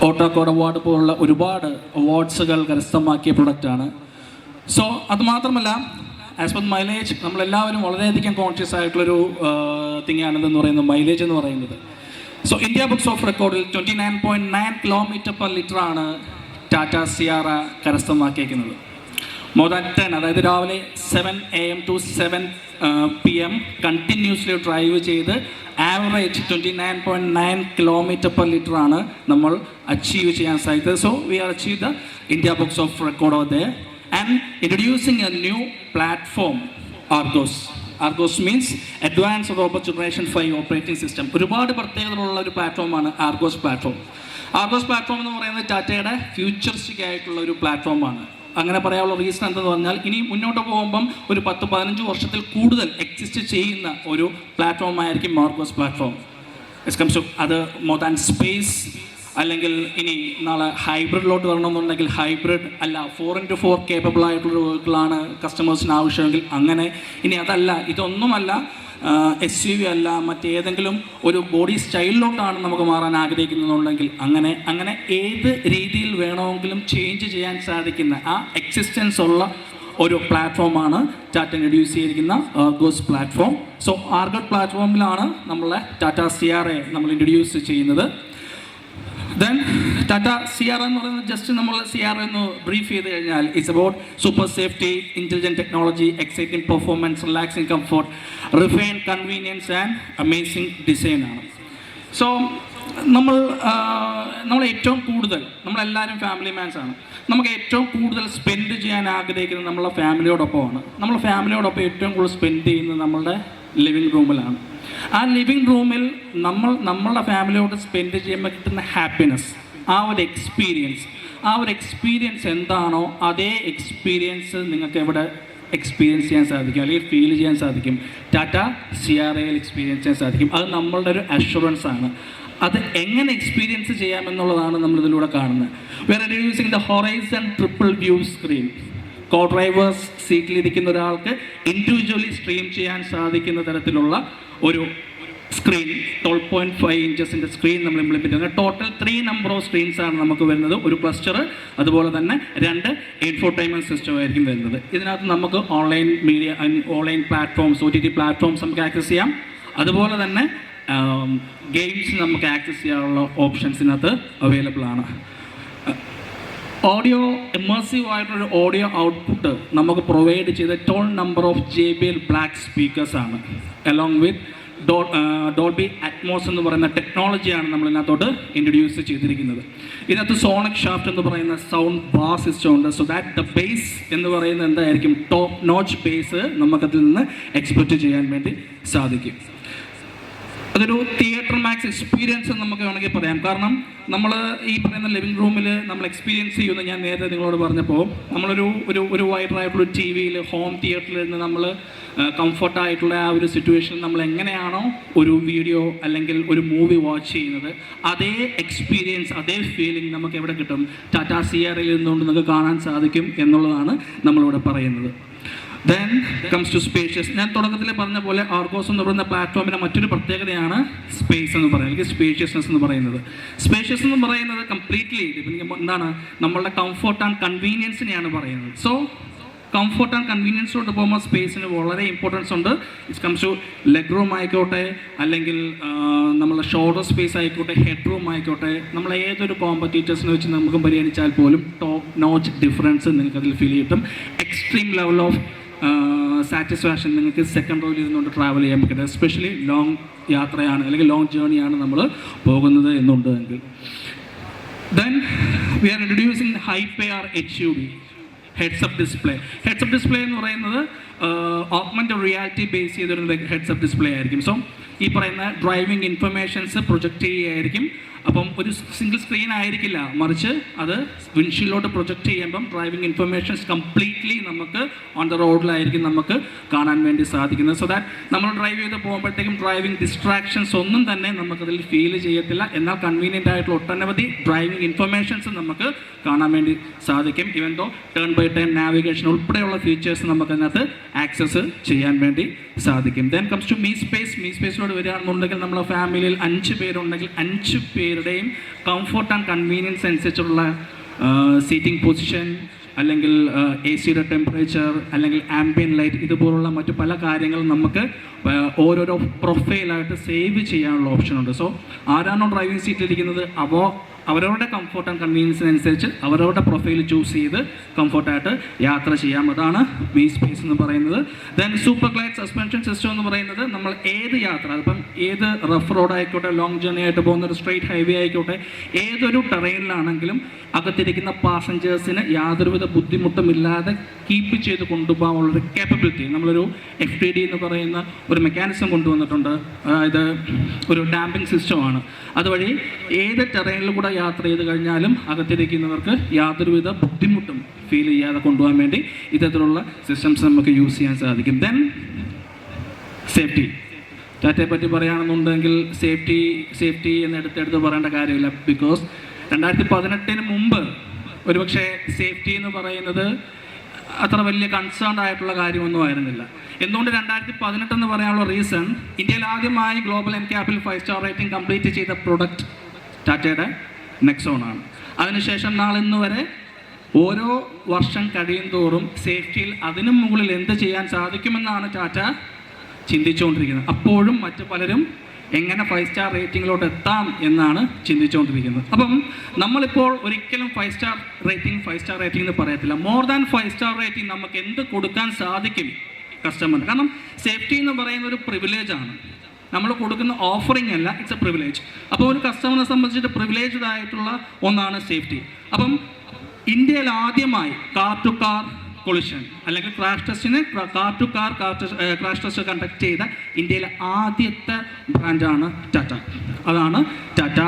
ഓട്ടോ കാർ അവാർഡ് പോലുള്ള ഒരുപാട് അവാർഡ്സുകൾ കരസ്ഥമാക്കിയ പ്രൊഡക്റ്റാണ്. സോ അതുമാത്രമല്ല ആസ് പെർ മൈലേജ് നമ്മളെല്ലാവരും വളരെയധികം കോൺഷ്യസ് ആയിട്ടുള്ളൊരു തിങ്ങാണെന്ന് പറയുന്നത് മൈലേജ് എന്ന് പറയുന്നത്. സോ ഇന്ത്യ ബുക്സ് ഓഫ് റെക്കോർഡിൽ 29.9 km/l ആണ് ടാറ്റ സിയാറ കരസ്ഥമാക്കിയിരിക്കുന്നത്. മോർ ദാൻ 10, അതായത് രാവിലെ 7 AM to 7 PM continuously drive ചെയ്ത് ആവറേജ് 29.9 കിലോമീറ്റർ പെർ ലിറ്റർ ആണ് നമ്മൾ അച്ചീവ് ചെയ്യാൻ സാധിച്ചത്. So we are achieve the India books of record of ദർ and introducing a new platform Argos. Argos means advance robot generation 5 operating system. ഒരുപാട് പ്രത്യേകതകളുള്ള ഒരു പ്ലാറ്റ്ഫോമാണ് ആർഗോസ് പ്ലാറ്റ്ഫോം. ആർഗോസ് പ്ലാറ്റ്ഫോം എന്ന് പറയുന്നത് ടാറ്റയുടെ ഫ്യൂച്ചറിസ്റ്റിക് ആയിട്ടുള്ള ഒരു പ്ലാറ്റ്ഫോമാണ്. അങ്ങനെ പറയാനുള്ള റീസൺ എന്തെന്ന് പറഞ്ഞാൽ ഇനി മുന്നോട്ട് പോകുമ്പം ഒരു 10-15 വർഷത്തിൽ കൂടുതൽ എക്സിസ്റ്റ് ചെയ്യുന്ന ഒരു പ്ലാറ്റ്ഫോം ആയിരിക്കും ആർഗോസ് പ്ലാറ്റ്ഫോം. അത് മോർ ദാൻ സ്പേസ്, അല്ലെങ്കിൽ ഇനി നാളെ ഹൈബ്രിഡിലോട്ട് വരണമെന്നുണ്ടെങ്കിൽ ഹൈബ്രിഡ് അല്ല 4x4 കേപ്പബിൾ ആയിട്ടുള്ള വെഹിക്കിളാണ് കസ്റ്റമേഴ്സിന് ആവശ്യമെങ്കിൽ അങ്ങനെ. ഇനി അതല്ല, ഇതൊന്നുമല്ല, SUV അല്ല, മറ്റേതെങ്കിലും ഒരു ബോഡി സ്റ്റൈലിലോട്ടാണ് നമുക്ക് മാറാൻ ആഗ്രഹിക്കുന്നുണ്ടെങ്കിൽ അങ്ങനെ ഏത് രീതിയിൽ വേണമെങ്കിലും ചേഞ്ച് ചെയ്യാൻ സാധിക്കുന്ന ആ എക്സിസ്റ്റൻസ് ഉള്ള ഒരു പ്ലാറ്റ്ഫോമാണ് ടാറ്റ ഇൻട്രൊഡ്യൂസ് ചെയ്തിരിക്കുന്ന ആർഗോസ് പ്ലാറ്റ്ഫോം. സോ ആർഗോസ് പ്ലാറ്റ്ഫോമിലാണ് നമ്മളെ ടാറ്റ CRA നമ്മൾ ഇൻട്രൊഡ്യൂസ് ചെയ്യുന്നത്. ദെൻ ടാറ്റ CRA എന്ന് പറയുന്നത് ജസ്റ്റ് നമ്മൾ CRA എന്ന് ബ്രീഫ് ചെയ്ത് കഴിഞ്ഞാൽ it's about super safety, intelligent technology, exciting performance, relaxing comfort, refine convenience and amazing ഡിസൈനാണ്. സോ നമ്മൾ ഏറ്റവും കൂടുതൽ, നമ്മളെല്ലാവരും ഫാമിലി മാൻസ് ആണ്, നമുക്ക് ഏറ്റവും കൂടുതൽ സ്പെൻഡ് ചെയ്യാൻ ആഗ്രഹിക്കുന്നത് നമ്മളെ ഫാമിലിയോടൊപ്പമാണ്. നമ്മൾ ഫാമിലിയോടൊപ്പം ഏറ്റവും കൂടുതൽ സ്പെൻഡ് ചെയ്യുന്നത് നമ്മളുടെ ലിവിങ് റൂമിലാണ്. ആ ലിവിങ് റൂമിൽ നമ്മളുടെ ഫാമിലിയോട് സ്പെൻഡ് ചെയ്യുമ്പോൾ കിട്ടുന്ന ഹാപ്പിനെസ്, ആ ഒരു എക്സ്പീരിയൻസ് എന്താണോ അതേ എക്സ്പീരിയൻസ് നിങ്ങൾക്ക് എവിടെ എക്സ്പീരിയൻസ് ചെയ്യാൻ സാധിക്കും, അല്ലെങ്കിൽ ഫീൽ ചെയ്യാൻ സാധിക്കും. ടാറ്റ CRAയിൽ എക്സ്പീരിയൻസ് ചെയ്യാൻ സാധിക്കും. അത് നമ്മളുടെ ഒരു അഷുറൻസ് ആണ്. അത് എങ്ങനെ എക്സ്പീരിയൻസ് ചെയ്യാമെന്നുള്ളതാണ് നമ്മളിതിലൂടെ കാണുന്നത്. We are using the horizon triple view screen. Co drivers സീറ്റിലിരിക്കുന്ന ഒരാൾക്ക് ഇൻഡിവിജ്വലി സ്ട്രീം ചെയ്യാൻ സാധിക്കുന്ന തരത്തിലുള്ള ഒരു സ്ക്രീൻ, 12.5 ഇഞ്ചസിൻ്റെ സ്ക്രീൻ നമ്മൾ ഇംപ്ലിമെൻറ്റ് ചെയ്യുന്നത്. ടോട്ടൽ 3 നമ്പർ ഓഫ് സ്ക്രീൻസ് ആണ് നമുക്ക് വരുന്നത്. ഒരു ക്ലസ്റ്റർ, അതുപോലെ തന്നെ 2 ഇൻഫോർടൈൻമെൻറ്റ് സിസ്റ്റം ആയിരിക്കും വരുന്നത്. ഇതിനകത്ത് നമുക്ക് online media, online platforms, OTT platforms നമുക്ക് ആക്സസ് ചെയ്യാം. അതുപോലെ തന്നെ ഗെയിംസ് നമുക്ക് ആക്സസ് ചെയ്യാനുള്ള ഓപ്ഷൻസിനകത്ത് അവൈലബിൾ ആണ്. ഓഡിയോ ഇമേഴ്സീവ് ആയിട്ടുള്ളൊരു ഓഡിയോ ഔട്ട്പുട്ട് നമുക്ക് പ്രൊവൈഡ് ചെയ്ത 12 നമ്പർ ഓഫ് JBL ബ്ലാക്ക് സ്പീക്കേഴ്സാണ്. അലോങ് വിത്ത് ഡോൾബി അറ്റ്മോസ് എന്ന് പറയുന്ന ടെക്നോളജിയാണ് നമ്മൾ ഇതിനകത്തോട്ട് ഇൻട്രൊഡ്യൂസ് ചെയ്തിരിക്കുന്നത്. ഇതിനകത്ത് സോണിക് ഷാഫ്റ്റ് എന്ന് പറയുന്ന സൗണ്ട് ബാർ സിസ്റ്റം ഉണ്ട്. സോ ദാറ്റ് ദ ബേസ് എന്ന് പറയുന്നത് എന്തായിരിക്കും, ടോപ്പ് നോച്ച് ബേസ് നമുക്കതിൽ നിന്ന് എക്സ്പെക്റ്റ് ചെയ്യാൻ വേണ്ടി സാധിക്കും. അതൊരു തിയേറ്റർ മാക്സ് എക്സ്പീരിയൻസ് നമുക്ക് വേണമെങ്കിൽ പറയാം. കാരണം നമ്മൾ ഈ പറയുന്ന ലിവിങ് റൂമിൽ നമ്മൾ എക്സ്പീരിയൻസ് ചെയ്യുന്ന, ഞാൻ നേരത്തെ നിങ്ങളോട് പറഞ്ഞപ്പോൾ, നമ്മളൊരു വൈഡറായിട്ടുള്ള TV-യിൽ ഹോം തിയേറ്ററിൽ നിന്ന് നമ്മൾ കംഫർട്ടായിട്ടുള്ള ആ ഒരു സിറ്റുവേഷൻ നമ്മൾ എങ്ങനെയാണോ ഒരു വീഡിയോ അല്ലെങ്കിൽ ഒരു മൂവി വാച്ച് ചെയ്യുന്നത്, അതേ എക്സ്പീരിയൻസ്, അതേ ഫീലിംഗ് നമുക്ക് എവിടെ കിട്ടും, ടാറ്റ CRAയിൽ നിന്നുകൊണ്ട് നമുക്ക് കാണാൻ സാധിക്കും എന്നുള്ളതാണ് നമ്മളിവിടെ പറയുന്നത്. Then comes to spacious. ഞാൻ തുടക്കത്തിൽ പറഞ്ഞ പോലെ ആർഗോസ് എന്ന് പറയുന്ന പ്ലാറ്റ്ഫോമിൻ്റെ മറ്റൊരു പ്രത്യേകതയാണ് സ്പേസ് എന്ന് പറയുന്നത്, അല്ലെങ്കിൽ സ്പേഷ്യസ്നെസ് എന്ന് പറയുന്നത്. സ്പേഷ്യസ് എന്ന് പറയുന്നത് കംപ്ലീറ്റ്ലി എന്താണ്, നമ്മളുടെ കംഫർട്ട് ആൻഡ് കൺവീനിയൻസിനെയാണ് പറയുന്നത്. സോ കംഫർട്ട് ആൻഡ് കൺവീനിയൻസിലോട്ട് പോകുമ്പോൾ സ്പേസിന് വളരെ ഇമ്പോർട്ടൻസ് ഉണ്ട്. It comes to leg room ആയിക്കോട്ടെ, അല്ലെങ്കിൽ നമ്മളെ ഷോൾഡർ സ്പേസ് ആയിക്കോട്ടെ, ഹെഡ് റൂം ആയിക്കോട്ടെ, നമ്മൾ ഏതൊരു കോമ്പറ്റീറ്റേഴ്സിനെ വെച്ച് നമുക്ക് പരിഗണിച്ചാൽ പോലും ടോപ്പ് നോച്ച് ഡിഫറൻസ് നിങ്ങൾക്ക് അതിൽ ഫീൽ കിട്ടും. എക്സ്ട്രീം ലെവൽ ഓഫ് സാറ്റിസ്ഫാക്ഷൻ നിങ്ങൾക്ക് സെക്കൻഡ് റോയിൽ ഇരുന്നുകൊണ്ട് ട്രാവൽ ചെയ്യാൻ പറ്റും. എസ്പെഷ്യലി ലോങ് യാത്രയാണ്, അല്ലെങ്കിൽ ലോങ് ജേർണിയാണ് നമ്മൾ പോകുന്നത് എന്നുണ്ടെങ്കിൽ. Then we R introducing HiPAR HUD, heads-up display. Heads-up display എന്ന് പറയുന്നത് ഓഗ്മെൻറ്റഡ് റിയാലിറ്റി ബേസ് ചെയ്തൊരു ഹെഡ്സപ്പ് ഡിസ്പ്ലേ ആയിരിക്കും. സോ ഈ പറയുന്ന ഡ്രൈവിംഗ് ഇൻഫർമേഷൻസ് പ്രൊജക്റ്റ് ചെയ്യുകയായിരിക്കും. അപ്പം ഒരു സിംഗിൾ സ്ക്രീൻ ആയിരിക്കില്ല, മറിച്ച് അത് വിൻഷീൽഡിലോട്ട് പ്രൊജക്റ്റ് ചെയ്യുമ്പം ഡ്രൈവിംഗ് ഇൻഫർമേഷൻസ് കംപ്ലീറ്റ്ലി നമുക്ക് ഓൺ ദ റോഡിലായിരിക്കും നമുക്ക് കാണാൻ വേണ്ടി സാധിക്കുന്നത്. സോ ദാറ്റ് നമ്മൾ ഡ്രൈവ് ചെയ്ത് പോകുമ്പോഴത്തേക്കും ഡ്രൈവിംഗ് ഡിസ്ട്രാക്ഷൻസ് ഒന്നും തന്നെ നമുക്കതിൽ ഫീൽ ചെയ്യത്തില്ല. എന്നാൽ കൺവീനിയൻ്റ് ആയിട്ടുള്ള ഒട്ടനവധി ഡ്രൈവിംഗ് ഇൻഫർമേഷൻസ് നമുക്ക് കാണാൻ വേണ്ടി സാധിക്കും. Even though turn by turn navigation ഉൾപ്പെടെയുള്ള ഫീച്ചേഴ്സ് നമുക്കതിനകത്ത് ആക്സസ് ചെയ്യാൻ വേണ്ടി സാധിക്കും. Then comes to me space. Me സ്പേസിലോട് വരികയാണെന്നുണ്ടെങ്കിൽ നമ്മളെ ഫാമിലിയിൽ 5 പേരുണ്ടെങ്കിൽ 5 പേരുടെയും കംഫർട്ട് ആൻഡ് കൺവീനിയൻസ് അനുസരിച്ചുള്ള സീറ്റിംഗ് പൊസിഷൻ, അല്ലെങ്കിൽ AC-യുടെ ടെമ്പറേച്ചർ, അല്ലെങ്കിൽ ആംബിയൻ ലൈറ്റ്, ഇതുപോലുള്ള മറ്റു പല കാര്യങ്ങളും നമുക്ക് ഓരോരോ പ്രൊഫൈലായിട്ട് സേവ് ചെയ്യാനുള്ള ഓപ്ഷനുണ്ട്. സോ ആരാണോ ഡ്രൈവിംഗ് സീറ്റിലിരിക്കുന്നത് അവരവരുടെ കംഫർട്ട് ആൻഡ് കൺവീനിയൻസിനനുസരിച്ച് അവരവരുടെ പ്രൊഫൈൽ ചൂസ് ചെയ്ത് കംഫർട്ടായിട്ട് യാത്ര ചെയ്യാം. അതാണ് വി സ്പേസ് എന്ന് പറയുന്നത്. Then super glide suspension system എന്ന് പറയുന്നത് നമ്മൾ ഏത് യാത്ര, അതിപ്പം ഏത് റഫ് റോഡ് ആയിക്കോട്ടെ, ലോങ് ജേർണി ആയിട്ട് പോകുന്ന ഒരു സ്ട്രെയിറ്റ് ഹൈവേ ആയിക്കോട്ടെ, ഏതൊരു ടെറൈനിലാണെങ്കിലും അകത്തിരിക്കുന്ന പാസഞ്ചേഴ്സിന് യാതൊരുവിധ ബുദ്ധിമുട്ടുമില്ലാതെ കീപ്പ് ചെയ്ത് കൊണ്ടുപോകാനുള്ളൊരു കേപ്പബിലിറ്റി നമ്മളൊരു FTD എന്ന് പറയുന്ന ഒരു മെക്കാനിസം കൊണ്ടുവന്നിട്ടുണ്ട്. അതായത് ഒരു ഡാമ്പിംഗ് സിസ്റ്റമാണ്. അതുവഴി ഏത് ടെറൈനിൽ കൂടെ യാത്ര ചെയ്ത് കഴിഞ്ഞാലും അകത്തിരിക്കുന്നവർക്ക് യാതൊരുവിധ ബുദ്ധിമുട്ടും ഫീൽ ചെയ്യാതെ കൊണ്ടുപോകാൻ വേണ്ടി ഇത്തരത്തിലുള്ള സിസ്റ്റംസ് നമുക്ക് യൂസ് ചെയ്യാൻ സാധിക്കും. Then safety. ടാറ്റയെ പറ്റി പറയുകയാണെന്നുണ്ടെങ്കിൽ സേഫ്റ്റി എന്ന് എടുത്തെടുത്ത് പറയേണ്ട കാര്യമില്ല. ബിക്കോസ് 2018 മുമ്പ് ഒരുപക്ഷെ സേഫ്റ്റി എന്ന് പറയുന്നത് അത്ര വലിയ കൺസേൺഡ് ആയിട്ടുള്ള കാര്യമൊന്നും ആയിരുന്നില്ല. എന്തുകൊണ്ട് 2018 എന്ന് പറയാനുള്ള റീസൺ, ഇന്ത്യയിൽ ആദ്യമായി ഗ്ലോബൽ NCAP-ൽ 5 സ്റ്റാർ റേറ്റിംഗ് കംപ്ലീറ്റ് ചെയ്ത പ്രൊഡക്റ്റ് ടാറ്റയുടെ നെക്സോണാണ്. അതിനുശേഷം നാളിന്ന് വരെ ഓരോ വർഷം കഴിയും തോറും സേഫ്റ്റിയിൽ അതിനു മുകളിൽ എന്ത് ചെയ്യാൻ സാധിക്കുമെന്നാണ് ടാറ്റ ചിന്തിച്ചുകൊണ്ടിരിക്കുന്നത്. അപ്പോഴും മറ്റു പലരും എങ്ങനെ 5 സ്റ്റാർ റേറ്റിങ്ങിലോട്ട് എത്താം എന്നാണ് ചിന്തിച്ചുകൊണ്ടിരിക്കുന്നത്. അപ്പം നമ്മളിപ്പോൾ ഒരിക്കലും 5 സ്റ്റാർ റേറ്റിംഗ് എന്ന് പറയത്തില്ല. മോർ ദാൻ 5 സ്റ്റാർ റേറ്റിംഗ് നമുക്ക് എന്ത് കൊടുക്കാൻ സാധിക്കും കസ്റ്റമറിന്? കാരണം സേഫ്റ്റി എന്ന് പറയുന്ന ഒരു പ്രിവിലേജ് ആണ്. നമ്മൾ കൊടുക്കുന്ന ഓഫറിംഗ് അല്ല, ഇറ്റ്സ് എ പ്രിവിലേജ്. അപ്പോൾ ഒരു കസ്റ്റമറിനെ സംബന്ധിച്ചിട്ട് പ്രിവിലേജ്ഡ് ആയിട്ടുള്ള ഒന്നാണ് സേഫ്റ്റി. അപ്പം ഇന്ത്യയിൽ ആദ്യമായി കാർ ടു കാർ കൊളിഷൻ അല്ലെങ്കിൽ ക്രാഷ് ടെസ്റ്റിന് car to car crash test conduct ചെയ്ത ഇന്ത്യയിലെ ആദ്യത്തെ ബ്രാൻഡാണ് ടാറ്റ. അതാണ് ടാറ്റ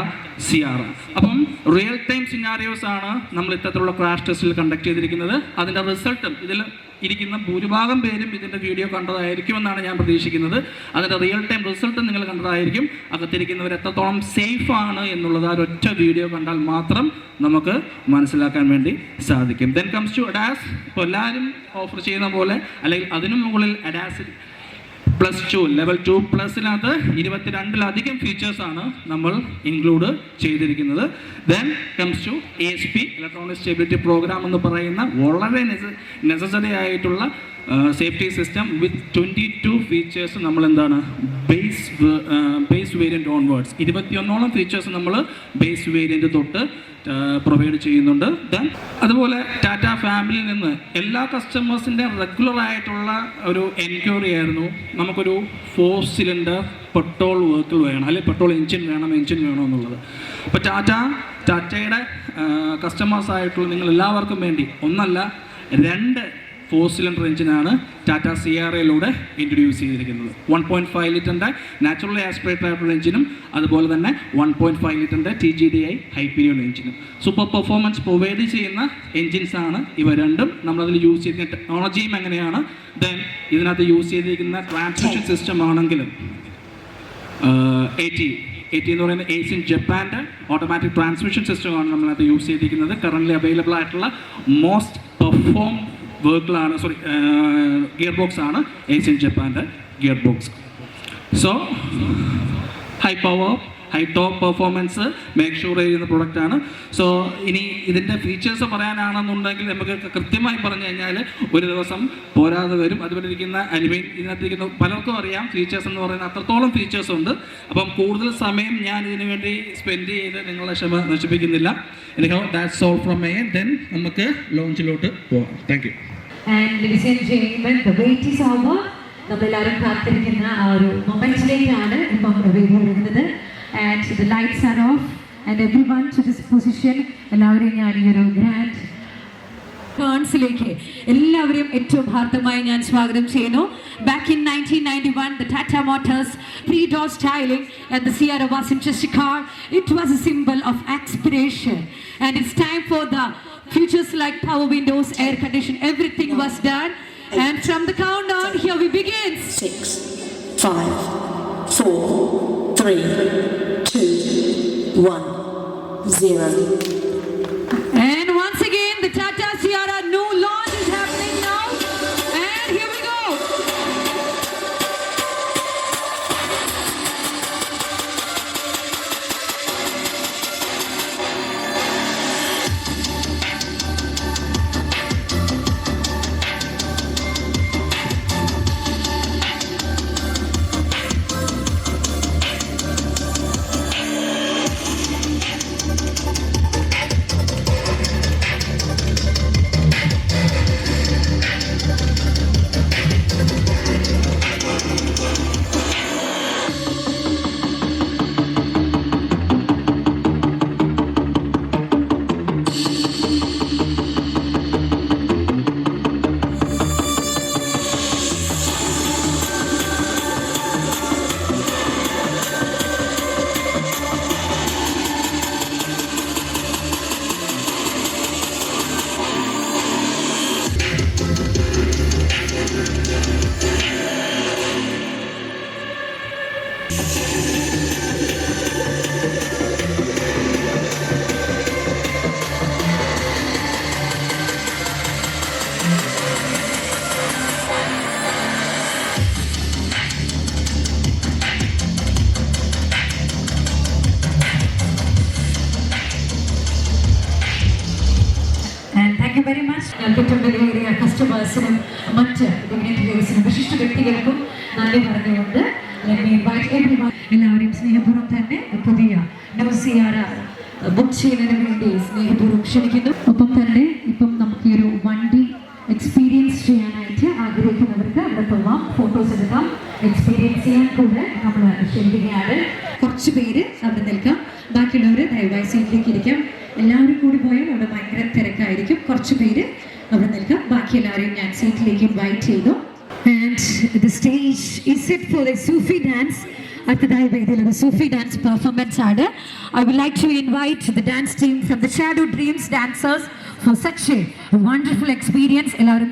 സിയാറ. അപ്പം റിയൽ ടൈം സിനാരിയോസ് ആണ് നമ്മൾ ഇത്തരത്തിലുള്ള ക്രാഷ് ടെസ്റ്റിൽ കണ്ടക്ട് ചെയ്തിരിക്കുന്നത്. അതിൻ്റെ റിസൾട്ടും ഇതിൽ ഇരിക്കുന്ന ഭൂരിഭാഗം പേരും ഇതിൻ്റെ വീഡിയോ കണ്ടതായിരിക്കുമെന്നാണ് ഞാൻ പ്രതീക്ഷിക്കുന്നത്. അതിൻ്റെ റിയൽ ടൈം റിസൾട്ട് നിങ്ങൾ കണ്ടതായിരിക്കും. അകത്തിരിക്കുന്നവർ എത്രത്തോളം സേഫ് ആണ് എന്നുള്ളത് ആ ഒരൊറ്റ വീഡിയോ കണ്ടാൽ മാത്രം നമുക്ക് മനസ്സിലാക്കാൻ വേണ്ടി സാധിക്കും. Then comes to ADAS. ഇപ്പോൾ എല്ലാവരും ഓഫർ ചെയ്യുന്ന പോലെ അല്ലെങ്കിൽ അതിനു മുകളിൽ അഡാസ് +2 ലെവൽ 2+നകത്ത് 22-ലധികം ഫീച്ചേഴ്സാണ് നമ്മൾ ഇൻക്ലൂഡ് ചെയ്തിരിക്കുന്നത്. Then comes to ASP electronic stability program എന്ന് പറയുന്ന വളരെ നെസസറി ആയിട്ടുള്ള സേഫ്റ്റി സിസ്റ്റം വിത്ത് 22 ഫീച്ചേഴ്സ് നമ്മൾ എന്താണ് ബേസ് വേരിയൻറ്റ് ഓൺവേർഡ്സ് 21ഓളം ഫീച്ചേഴ്സ് നമ്മൾ ബേസ് വേരിയൻറ്റ് തൊട്ട് പ്രൊവൈഡ് ചെയ്യുന്നുണ്ട്. ദെൻ അതുപോലെ ടാറ്റ ഫാമിലിയിൽ നിന്ന് എല്ലാ കസ്റ്റമേഴ്സിൻ്റെ റെഗുലർ ആയിട്ടുള്ള ഒരു എൻക്വയറി ആയിരുന്നു, നമുക്കൊരു 4 സിലിണ്ടർ പെട്രോൾ വെഹിക്കിൾ വേണം, അല്ലെങ്കിൽ പെട്രോൾ എഞ്ചിൻ വേണം എന്നുള്ളത്. അപ്പോൾ ടാറ്റയുടെ കസ്റ്റമേഴ്സായിട്ടുള്ള നിങ്ങൾ എല്ലാവർക്കും വേണ്ടി ഒന്നല്ല 2 4 സിലിണ്ടർ എഞ്ചിനാണ് ടാറ്റ സിയാറയിലൂടെ ഇൻട്രൊഡ്യൂസ് ചെയ്തിരിക്കുന്നത്. 1.5 ലിറ്ററിൻ്റെ നാച്ചുറലി ആസ്പിറേറ്റഡ് ആയിട്ടുള്ള എഞ്ചിനും അതുപോലെ തന്നെ 1.5 ലിറ്ററിൻ്റെ TGDI ഹൈ പീരിയഡ് എഞ്ചിനും സൂപ്പർ പെർഫോമൻസ് പ്രൊവൈഡ് ചെയ്യുന്ന എഞ്ചിൻസാണ് ഇവ രണ്ടും. നമ്മളതിൽ യൂസ് ചെയ്തിരിക്കുന്ന ടെക്നോളജിയും എങ്ങനെയാണ്, ദെൻ ഇതിനകത്ത് യൂസ് ചെയ്തിരിക്കുന്ന ട്രാൻസ്മിഷൻ സിസ്റ്റം ആണെങ്കിലും AT എന്ന് പറയുന്ന ഏഷ്യൻ ജപ്പാൻ്റെ ഓട്ടോമാറ്റിക് ട്രാൻസ്മിഷൻ സിസ്റ്റമാണ് നമ്മളത് യൂസ് ചെയ്തിരിക്കുന്നത്. കറൻ്റ്ലി അവൈലബിൾ ആയിട്ടുള്ള മോസ്റ്റ് പെർഫോം വെഹിക്കിളാണ് ഗിയർ ബോക്സ് ആണ് ഏഷ്യൻ ജപ്പാൻ്റെ gear box. So high power high top performance make sure ചെയ്യുന്ന പ്രൊഡക്റ്റാണ്. സോ ഇനി ഇതിൻ്റെ ഫീച്ചേഴ്സ് പറയാനാണെന്നുണ്ടെങ്കിൽ നമുക്ക് കൃത്യമായി പറഞ്ഞു കഴിഞ്ഞാൽ ഒരു ദിവസം പോരാതെ വരും. അതുപോലെ ഇരിക്കുന്ന ഇതിനകത്തിരിക്കുന്ന പലർക്കും അറിയാം ഫീച്ചേഴ്സ് എന്ന് പറയുന്ന അത്രത്തോളം ഫീച്ചേഴ്സ് ഉണ്ട്. അപ്പം കൂടുതൽ സമയം ഞാൻ ഇതിനു വേണ്ടി സ്പെൻഡ് ചെയ്ത് നിങ്ങളെ ക്ഷമ നശിപ്പിക്കുന്നില്ല. എനിക്കോ that's all from my end. Then നമുക്ക് ലോഞ്ചിലോട്ട് പോകാം. Thank you. And ladies and gentlemen, the wait is over. നമ്മളെല്ലാവരും കാത്തിരിക്കുന്ന ആ ഒരു മൊമെന്റിലേക്കാണ് ഇപ്പം വരുന്നത്. And the lights are off and everyone to this position. എല്ലാവരെയും ഞാൻ ഈ ഒരു ഗ്രാൻഡ് കോൺസിലേക്ക് എല്ലാവരെയും ഏറ്റവും ഹാർദമായി ഞാൻ സ്വാഗതം ചെയ്യുന്നു. Back in 1991, the Tata Motors three-door styling and the Sierra wasn't just a car, it was a symbol of aspiration. And it's time for the features like power windows, air conditioning, everything was done. And from the countdown, here we begin. 6, 5, 4, 3, 2, 1, 0. And once again, the Tata Sierra new launch is happening now. And here we go. വിലയേറിയ കസ്റ്റമേഴ്സിനും മറ്റ് ഡിഗ്നിറ്ററീസിനും വിശിഷ്ട വ്യക്തികൾക്കും നന്ദി പറഞ്ഞുകൊണ്ട് എല്ലാവരെയും സ്നേഹപൂർവ്വം തന്നെ പുതിയ ന്യൂസിയാര ബുക്ക് ചെയ്യുന്നതിന് വേണ്ടി സ്നേഹപൂർവ്വം ക്ഷണിക്കുന്നു. ഒപ്പം തന്നെ ഇപ്പം നമുക്ക് ഈ ഒരു വണ്ടി എക്സ്പീരിയൻസ് ചെയ്യാനായിട്ട് ആഗ്രഹിക്കുന്നവർക്ക് അവിടെ പോവാം, ഫോട്ടോസ് എടുക്കാം, എക്സ്പീരിയൻസ് ചെയ്യാൻ കൂടെ നമ്മൾ ക്ഷണിക്കുകയാണ്. കുറച്ച് പേര് അവിടെ നിൽക്കാം, ബാക്കിയുള്ളവർ ദയവായി സീറ്റിലേക്ക് ഇരിക്കാം. എല്ലാവരും കൂടി പോയാൽ അവിടെ ഭയങ്കര തിരക്കായിരിക്കും. കുറച്ച് പേര് അവിടെ നിൽക്കാം, ബാക്കി എല്ലാവരെയും ഞാൻ സീറ്റിലേക്ക് ഇൻവൈറ്റ് ചെയ്തു. And the stage is set for the Sufi dance. അടുത്തതായി വേദിയിലുള്ള സൂഫി ഡാൻസ് പെർഫോമൻസ് ആണ്. I would like to invite the dance team from the Shadow Dreams dancers for such a wonderful experience. എല്ലാവരും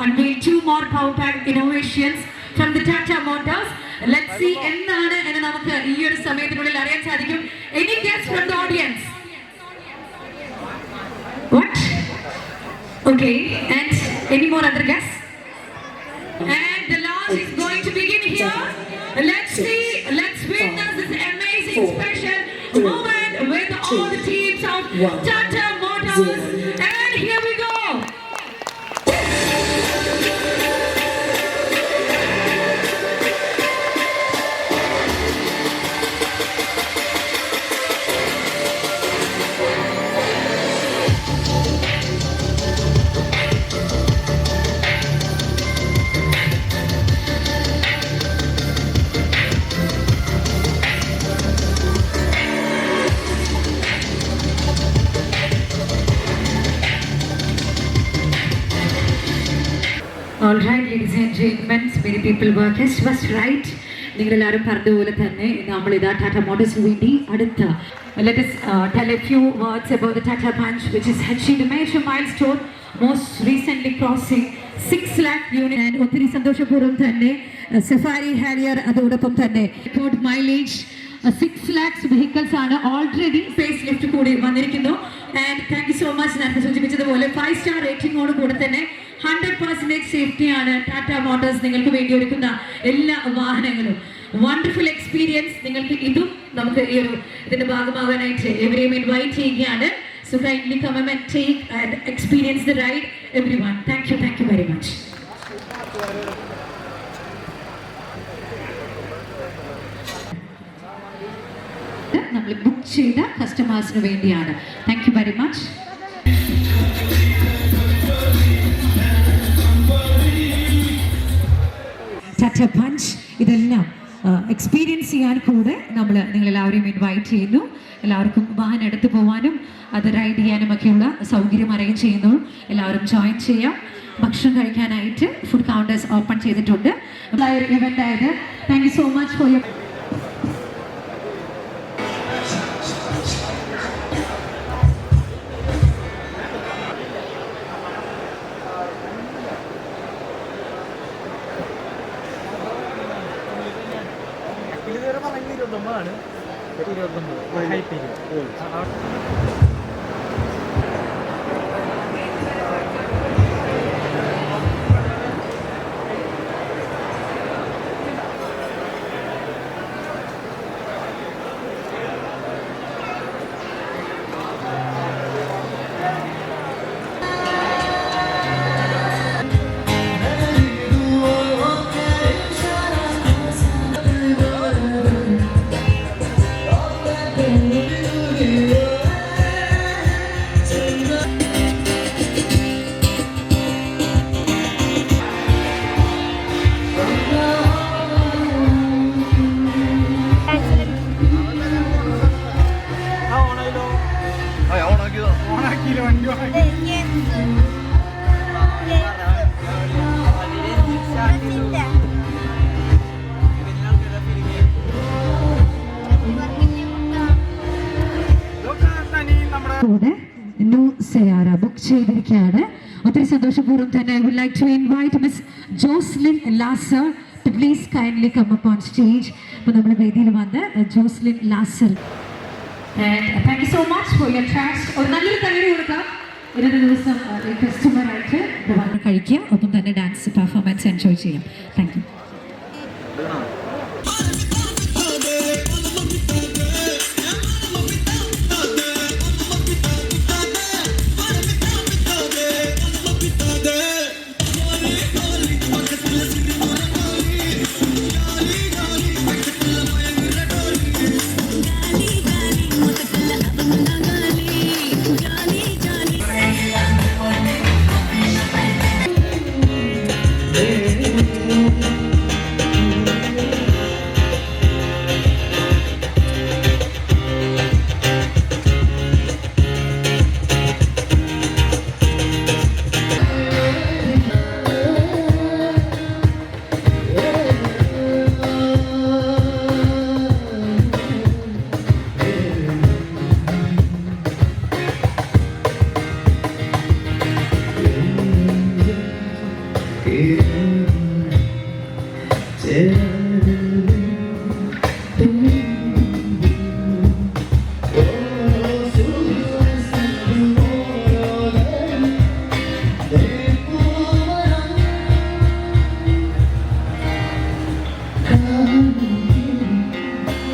unveil two more power-packed innovations from the Tata Motors. Let's see എന്താണ് എന്ന് നമുക്ക് ഈ ഒരു സമയത്തിനുള്ളിൽ അറിയാൻ സാധിക്കും. Any guess from the audience? What? Okay, and any more other guess? And the launch is going to begin here. Let's see, let's witness this amazing special moment with all the teams of Tata Motors. And here we go. All right, ladies and gentlemen, many people were guessed was right. നിങ്ങളെല്ലാവരും പറഞ്ഞതുപോലെ തന്നെ നമ്മളിതാ ടാറ്റ മോട്ടോഴ്സിന് വേണ്ടി അടുത്ത let us tell a few words about the Tata Punch, which has achieved a major milestone, most recently crossing 6 lakh units. And ഒത്തിരി സന്തോഷപൂർവ്വം തന്നെ സഫാരി ഹാരിയർ അതോടൊപ്പം തന്നെ റെക്കോർഡ് മൈലേജ് 6 lakhs vehicles ആണ് ഓൾറെഡി ഫേസ് ലിഫ്റ്റ് കൂടി വന്നിരിക്കുന്നു. And thank you so much. നേരത്തെ സൂചിപ്പിച്ചതുപോലെ 5-star റേറ്റിംഗോട് കൂടെ തന്നെ 100% സേഫ്റ്റിയാണ് ടാറ്റ മോട്ടോഴ്സ് നിങ്ങൾക്ക് വേണ്ടി ഒരുക്കുന്ന എല്ലാ വാഹനങ്ങളും. Wonderful experience. നിങ്ങൾക്ക് ഇതും നമുക്ക് ഈ ഒരു ഇതിന്റെ ഭാഗമാകാനായിട്ട് എവരെയും ഇൻവൈറ്റ് ചെയ്യുകയാണ്. So kindly come and take and experience the ride everyone. Thank you very much. നമ്മൾ ബുക്ക് ചെയ്ത കസ്റ്റമേഴ്സിന് വേണ്ടിയാണ്. Thank you very much. Tata Punch ഇതെല്ലാം എക്സ്പീരിയൻസ് ചെയ്യാൻ കൂടെ നമ്മൾ നിങ്ങളെല്ലാവരെയും ഇൻവൈറ്റ് ചെയ്യുന്നു. എല്ലാവർക്കും വാഹനം എടുത്തു പോകാനും അത് റൈഡ് ചെയ്യാനും ഒക്കെയുള്ള സൗകര്യം അറേഞ്ച് ചെയ്യുന്നു. എല്ലാവരും ജോയിൻ ചെയ്യാം. ഭക്ഷണം കഴിക്കാനായിട്ട് ഫുഡ് കൗണ്ടേഴ്സ് ഓപ്പൺ ചെയ്തിട്ടുണ്ട്. ഇവൻ്റ് ആയത് thank you so much for your കൂടെ ന്യൂ സയാറ ബുക്ക് ചെയ്തിരിക്കുകയാണ്. ഒത്തിരി സന്തോഷപൂർവ്വം തന്നെ I would like to invite miss Jocelyn Lazar to please kindly come up on stage. അപ്പോൾ നമ്മുടെ വേദിയിൽ വന്ന് Jocelyn Lazar. Thank you so much for your trust. ഒരു നല്ലൊരു കൈയ്യടി കൊടുക്കാം. ഇന്നത്തെ ദിവസം കസ്റ്റമറായിട്ട് വന്ന് കഴിക്കുക, ഒപ്പം തന്നെ ഡാൻസ് പെർഫോമൻസ് എൻജോയ് ചെയ്യാം. Thank you.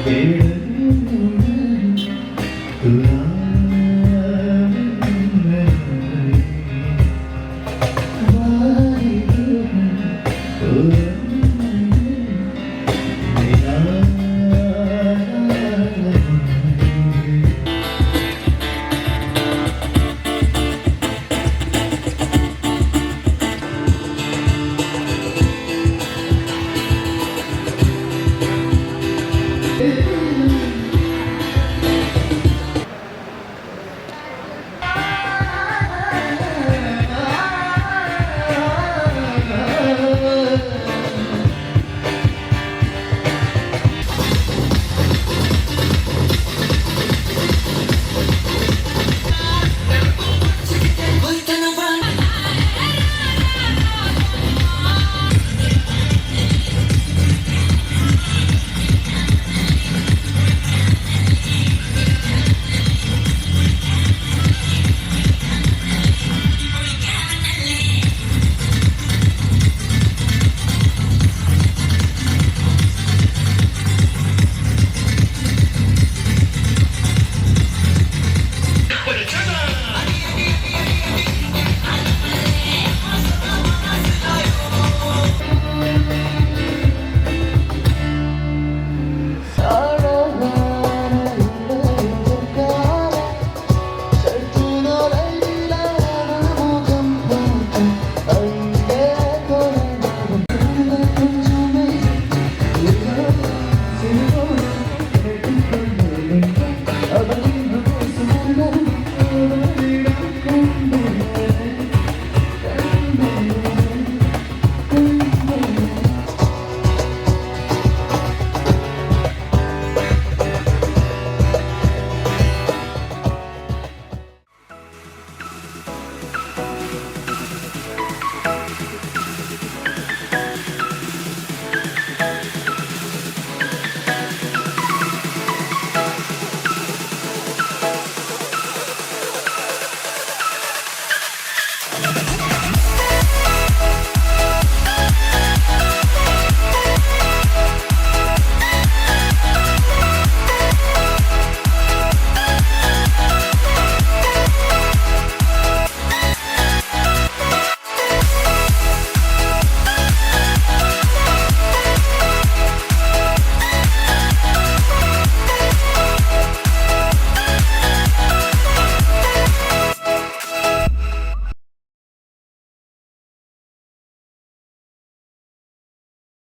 Yeah.